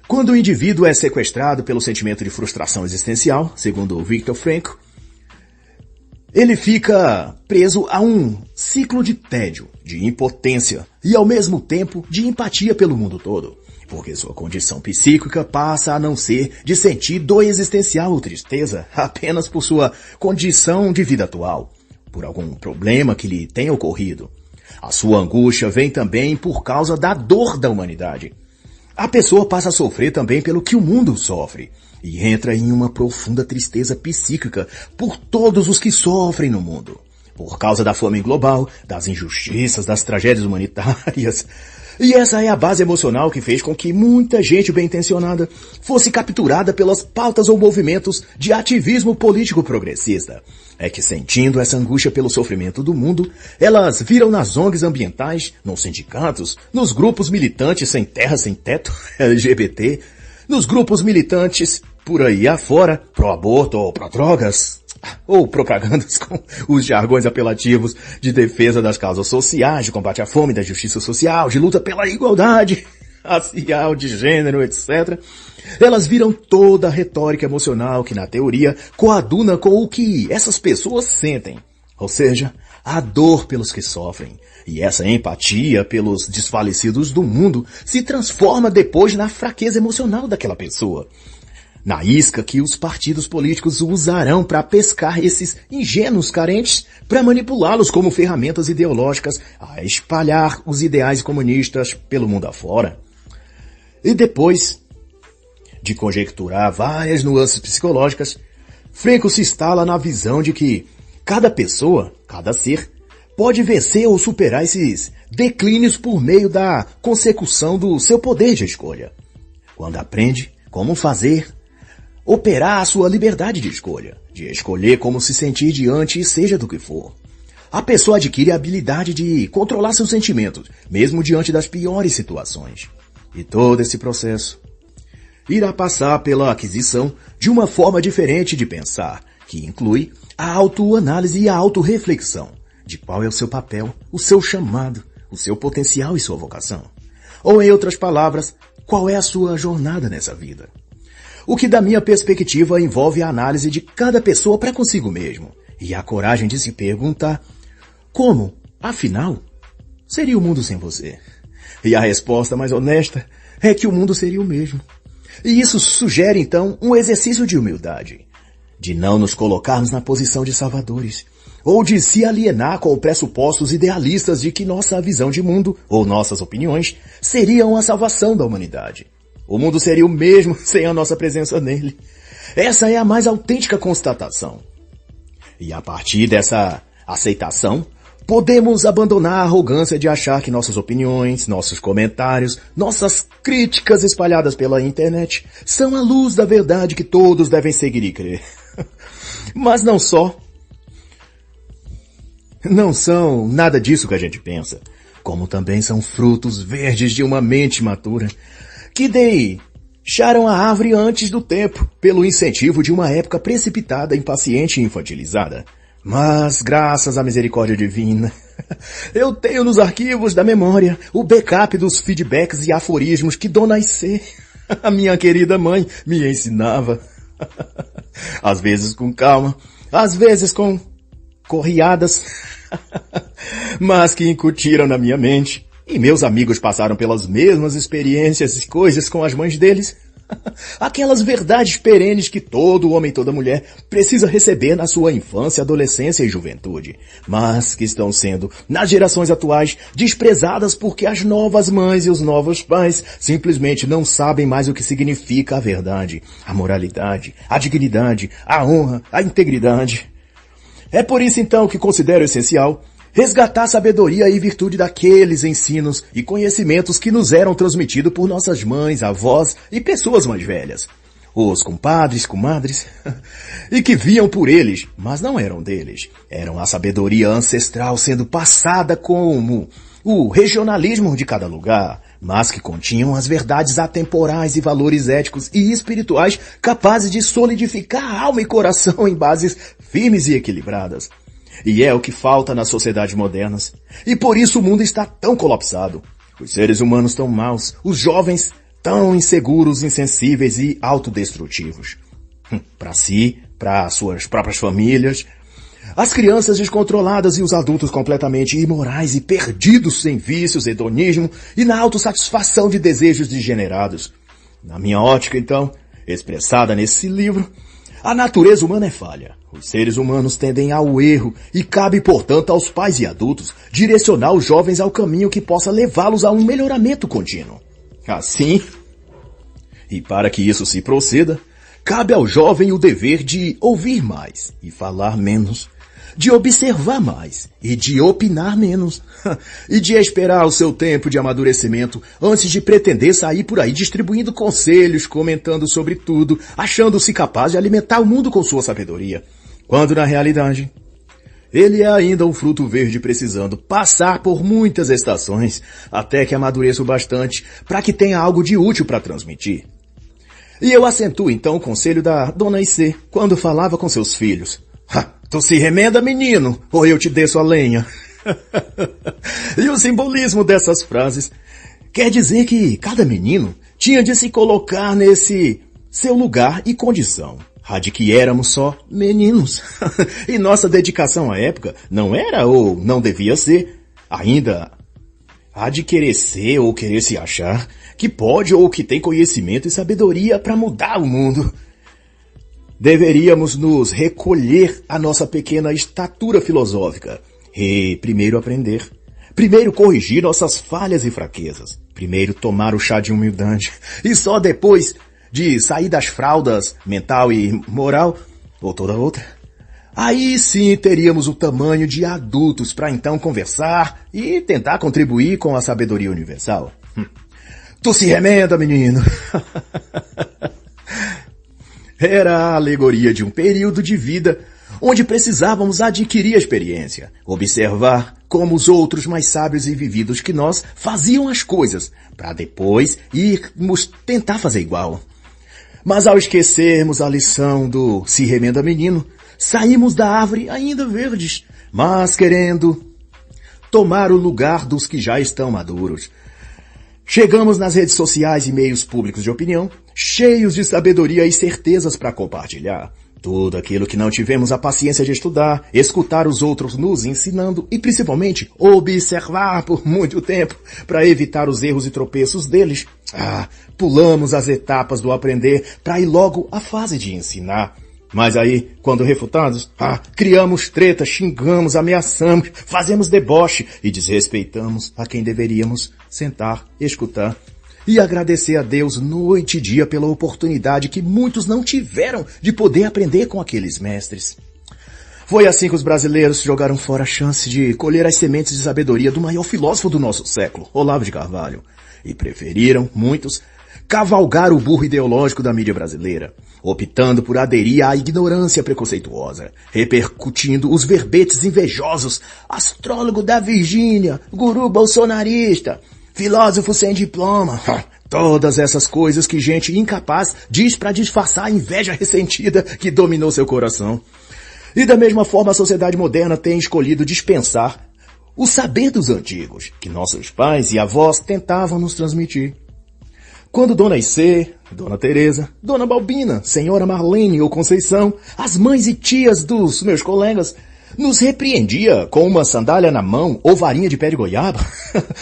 Quando o indivíduo é sequestrado pelo sentimento de frustração existencial, segundo Viktor Frankl, ele fica preso a um ciclo de tédio, de impotência e, ao mesmo tempo, de empatia pelo mundo todo, porque sua condição psíquica passa a não ser de sentir dor existencial ou tristeza apenas por sua condição de vida atual, por algum problema que lhe tenha ocorrido. A sua angústia vem também por causa da dor da humanidade. A pessoa passa a sofrer também pelo que o mundo sofre e entra em uma profunda tristeza psíquica por todos os que sofrem no mundo, por causa da fome global, das injustiças, das tragédias humanitárias. E essa é a base emocional que fez com que muita gente bem-intencionada fosse capturada pelas pautas ou movimentos de ativismo político progressista. É que, sentindo essa angústia pelo sofrimento do mundo, elas viram nas ONGs ambientais, nos sindicatos, nos grupos militantes sem terra, sem teto, LGBT, nos grupos militantes por aí afora, pró-aborto ou pró-drogas, ou propagandas com os jargões apelativos de defesa das causas sociais, de combate à fome, da justiça social, de luta pela igualdade racial, de gênero, etc. Elas viram toda a retórica emocional que, na teoria, coaduna com o que essas pessoas sentem, ou seja, a dor pelos que sofrem. E essa empatia pelos desfalecidos do mundo se transforma depois na fraqueza emocional daquela pessoa, na isca que os partidos políticos usarão para pescar esses ingênuos carentes, para manipulá-los como ferramentas ideológicas a espalhar os ideais comunistas pelo mundo afora. E depois de conjecturar várias nuances psicológicas, Frankl se instala na visão de que cada pessoa, cada ser, pode vencer ou superar esses declínios por meio da consecução do seu poder de escolha, quando aprende como fazer operar a sua liberdade de escolher como se sentir diante, seja do que for. A pessoa adquire a habilidade de controlar seus sentimentos, mesmo diante das piores situações. E todo esse processo irá passar pela aquisição de uma forma diferente de pensar, que inclui a autoanálise e a autorreflexão, de qual é o seu papel, o seu chamado, o seu potencial e sua vocação. Ou, em outras palavras, qual é a sua jornada nessa vida. O que, da minha perspectiva, envolve a análise de cada pessoa para consigo mesmo e a coragem de se perguntar como, afinal, seria o mundo sem você? E a resposta mais honesta é que o mundo seria o mesmo. E isso sugere, então, um exercício de humildade, de não nos colocarmos na posição de salvadores, ou de se alienar com pressupostos idealistas de que nossa visão de mundo, ou nossas opiniões, seriam a salvação da humanidade. O mundo seria o mesmo sem a nossa presença nele. Essa é a mais autêntica constatação. E a partir dessa aceitação, podemos abandonar a arrogância de achar que nossas opiniões, nossos comentários, nossas críticas espalhadas pela internet são a luz da verdade que todos devem seguir e crer. Mas não são nada disso que a gente pensa, como também são frutos verdes de uma mente matura, que deixaram a árvore antes do tempo, pelo incentivo de uma época precipitada, impaciente e infantilizada. Mas, graças à misericórdia divina, eu tenho nos arquivos da memória o backup dos feedbacks e aforismos que Dona Icê, a minha querida mãe, me ensinava. Às vezes com calma, às vezes com correadas, mas que incutiram na minha mente. E meus amigos passaram pelas mesmas experiências e coisas com as mães deles. Aquelas verdades perenes que todo homem e toda mulher precisa receber na sua infância, adolescência e juventude, mas que estão sendo, nas gerações atuais, desprezadas porque as novas mães e os novos pais simplesmente não sabem mais o que significa a verdade, a moralidade, a dignidade, a honra, a integridade. É por isso então que considero essencial resgatar a sabedoria e virtude daqueles ensinos e conhecimentos que nos eram transmitidos por nossas mães, avós e pessoas mais velhas. Os compadres, comadres, e que viam por eles, mas não eram deles. Eram a sabedoria ancestral sendo passada como o regionalismo de cada lugar, mas que continham as verdades atemporais e valores éticos e espirituais capazes de solidificar alma e coração em bases firmes e equilibradas. E é o que falta nas sociedades modernas. E por isso o mundo está tão colapsado. Os seres humanos tão maus, os jovens tão inseguros, insensíveis e autodestrutivos. Para si, para suas próprias famílias. As crianças descontroladas e os adultos completamente imorais e perdidos em vícios, hedonismo e na autossatisfação de desejos degenerados. Na minha ótica, então, expressada nesse livro, a natureza humana é falha. Os seres humanos tendem ao erro e cabe, portanto, aos pais e adultos direcionar os jovens ao caminho que possa levá-los a um melhoramento contínuo. Assim, e para que isso se proceda, cabe ao jovem o dever de ouvir mais e falar menos, de observar mais e de opinar menos, e de esperar o seu tempo de amadurecimento antes de pretender sair por aí distribuindo conselhos, comentando sobre tudo, achando-se capaz de alimentar o mundo com sua sabedoria, quando na realidade ele é ainda um fruto verde precisando passar por muitas estações até que amadureça o bastante para que tenha algo de útil para transmitir. E eu acentuo então o conselho da Dona Icê quando falava com seus filhos. Tu se remenda, menino, ou eu te desço a lenha. E o simbolismo dessas frases quer dizer que cada menino tinha de se colocar nesse seu lugar e condição, a de que éramos só meninos. E nossa dedicação à época não era ou não devia ser, ainda há de querer ser ou querer se achar, que pode ou que tem conhecimento e sabedoria para mudar o mundo. Deveríamos nos recolher à nossa pequena estatura filosófica e primeiro aprender, primeiro corrigir nossas falhas e fraquezas, primeiro tomar o chá de humildade e só depois de sair das fraldas mental e moral, ou toda outra, aí sim teríamos o tamanho de adultos para então conversar e tentar contribuir com a sabedoria universal. Tu se remenda, menino! Era a alegoria de um período de vida onde precisávamos adquirir a experiência, observar como os outros mais sábios e vividos que nós faziam as coisas, para depois irmos tentar fazer igual. Mas ao esquecermos a lição do se remenda menino, saímos da árvore ainda verdes, mas querendo tomar o lugar dos que já estão maduros. Chegamos nas redes sociais e meios públicos de opinião, cheios de sabedoria e certezas para compartilhar. Tudo aquilo que não tivemos a paciência de estudar, escutar os outros nos ensinando e principalmente observar por muito tempo para evitar os erros e tropeços deles. Pulamos as etapas do aprender para ir logo à fase de ensinar. Mas aí, quando refutados, criamos treta, xingamos, ameaçamos, fazemos deboche e desrespeitamos a quem deveríamos sentar, escutar e agradecer a Deus noite e dia pela oportunidade que muitos não tiveram de poder aprender com aqueles mestres. Foi assim que os brasileiros jogaram fora a chance de colher as sementes de sabedoria do maior filósofo do nosso século, Olavo de Carvalho, e preferiram, muitos, cavalgar o burro ideológico da mídia brasileira, optando por aderir à ignorância preconceituosa, repercutindo os verbetes invejosos, astrólogo da Virgínia, guru bolsonarista, filósofo sem diploma, todas essas coisas que gente incapaz diz para disfarçar a inveja ressentida que dominou seu coração. E da mesma forma a sociedade moderna tem escolhido dispensar o saber dos antigos, que nossos pais e avós tentavam nos transmitir. Quando Dona Icê, Dona Teresa, Dona Balbina, Senhora Marlene ou Conceição, as mães e tias dos meus colegas, nos repreendia com uma sandália na mão ou varinha de pé de goiaba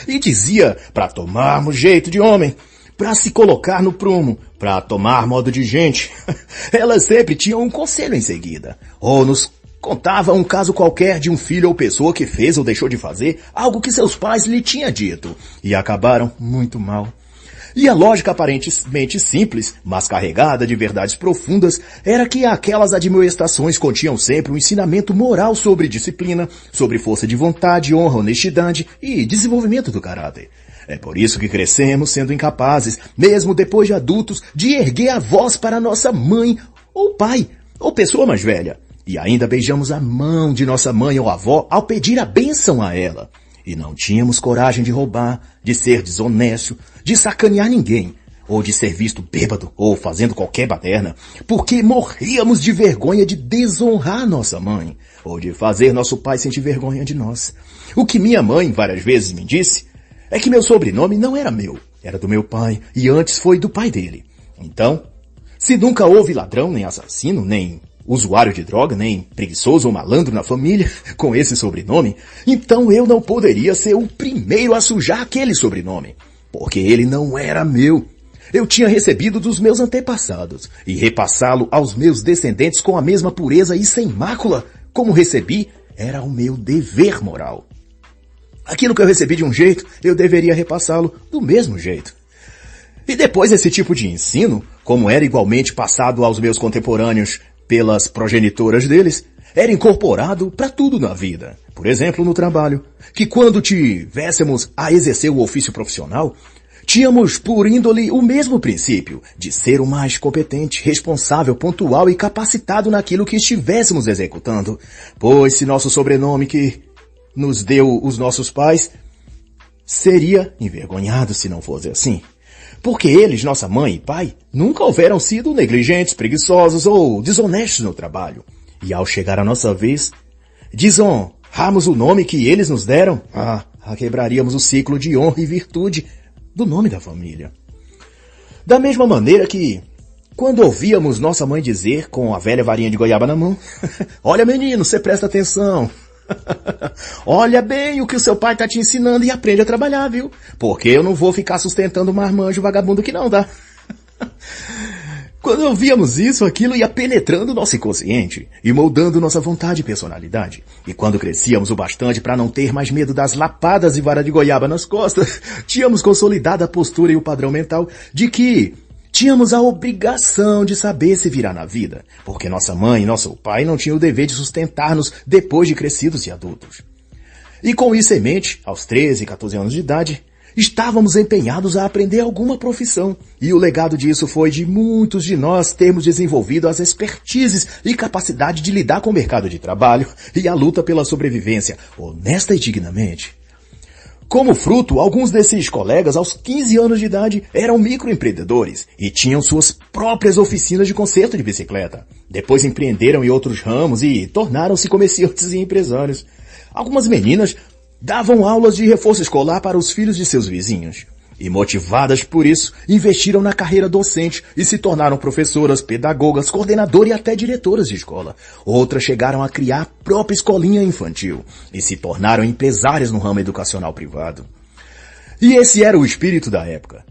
e dizia para tomarmos jeito de homem, para se colocar no prumo, para tomar modo de gente, elas sempre tinham um conselho em seguida, ou nos contava um caso qualquer de um filho ou pessoa que fez ou deixou de fazer algo que seus pais lhe tinham dito, e acabaram muito mal. E a lógica aparentemente simples, mas carregada de verdades profundas, era que aquelas admoestações continham sempre um ensinamento moral sobre disciplina, sobre força de vontade, honra, honestidade e desenvolvimento do caráter. É por isso que crescemos sendo incapazes, mesmo depois de adultos, de erguer a voz para nossa mãe, ou pai, ou pessoa mais velha. E ainda beijamos a mão de nossa mãe ou avó ao pedir a bênção a ela. E não tínhamos coragem de roubar, de ser desonesto, de sacanear ninguém, ou de ser visto bêbado ou fazendo qualquer baderna, porque morríamos de vergonha de desonrar nossa mãe, ou de fazer nosso pai sentir vergonha de nós. O que minha mãe várias vezes me disse é que meu sobrenome não era meu, era do meu pai, e antes foi do pai dele. Então, se nunca houve ladrão, nem assassino, nem usuário de droga, nem preguiçoso ou malandro na família com esse sobrenome, então eu não poderia ser o primeiro a sujar aquele sobrenome, porque ele não era meu. Eu tinha recebido dos meus antepassados, e repassá-lo aos meus descendentes com a mesma pureza e sem mácula, como recebi, era o meu dever moral. Aquilo que eu recebi de um jeito, eu deveria repassá-lo do mesmo jeito. E depois esse tipo de ensino, como era igualmente passado aos meus contemporâneos pelas progenitoras deles, era incorporado para tudo na vida. Por exemplo, no trabalho, que quando tivéssemos a exercer o ofício profissional, tínhamos por índole o mesmo princípio de ser o mais competente, responsável, pontual e capacitado naquilo que estivéssemos executando. Pois se nosso sobrenome que nos deu os nossos pais seria envergonhado se não fosse assim. Porque eles, nossa mãe e pai, nunca houveram sido negligentes, preguiçosos ou desonestos no trabalho. E ao chegar a nossa vez, desonrarmos o nome que eles nos deram, quebraríamos o ciclo de honra e virtude do nome da família. Da mesma maneira que, quando ouvíamos nossa mãe dizer, com a velha varinha de goiaba na mão, olha menino, você presta atenção. Olha bem o que o seu pai tá te ensinando e aprende a trabalhar, viu? Porque eu não vou ficar sustentando um marmanjo vagabundo que não, tá? Quando ouvíamos isso, aquilo ia penetrando nosso inconsciente e moldando nossa vontade e personalidade. E quando crescíamos o bastante para não ter mais medo das lapadas de vara de goiaba nas costas, tínhamos consolidado a postura e o padrão mental de que tínhamos a obrigação de saber se virar na vida, porque nossa mãe e nosso pai não tinham o dever de sustentar-nos depois de crescidos e adultos. E com isso em mente, aos 13, 14 anos de idade, estávamos empenhados a aprender alguma profissão, e o legado disso foi de muitos de nós termos desenvolvido as expertises e capacidade de lidar com o mercado de trabalho e a luta pela sobrevivência, honesta e dignamente. Como fruto, alguns desses colegas, aos 15 anos de idade, eram microempreendedores e tinham suas próprias oficinas de conserto de bicicleta. Depois empreenderam em outros ramos e tornaram-se comerciantes e empresários. Algumas meninas davam aulas de reforço escolar para os filhos de seus vizinhos. E motivadas por isso, investiram na carreira docente e se tornaram professoras, pedagogas, coordenadoras e até diretoras de escola. Outras chegaram a criar a própria escolinha infantil e se tornaram empresárias no ramo educacional privado. E esse era o espírito da época,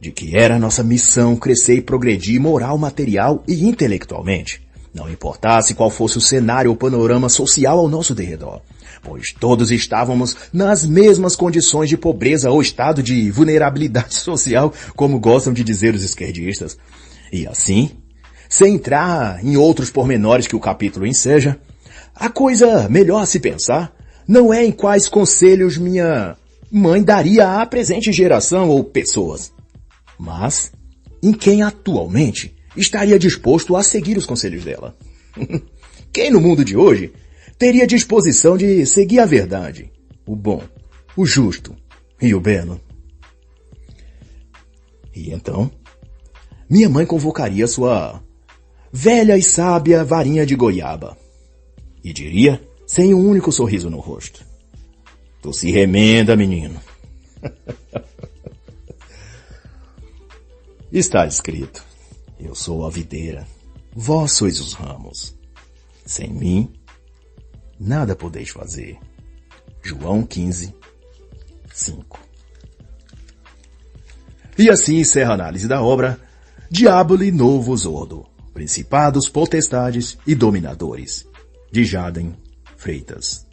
de que era nossa missão crescer e progredir moral, material e intelectualmente. Não importasse qual fosse o cenário ou panorama social ao nosso derredor, pois todos estávamos nas mesmas condições de pobreza ou estado de vulnerabilidade social, como gostam de dizer os esquerdistas. E assim, sem entrar em outros pormenores que o capítulo enseja, a coisa melhor a se pensar não é em quais conselhos minha mãe daria à presente geração ou pessoas, mas em quem atualmente estaria disposto a seguir os conselhos dela. Quem no mundo de hoje teria disposição de seguir a verdade, o bom, o justo e o belo? E então, minha mãe convocaria sua velha e sábia varinha de goiaba e diria, sem um único sorriso no rosto: tu se remenda, menino. Está escrito: eu sou a videira, vós sois os ramos. Sem mim, nada podeis fazer. João 15, 5. E assim encerra a análise da obra Diaboli Novus Ordo, Principados, Potestades e Dominadores, de Jaden Freitas.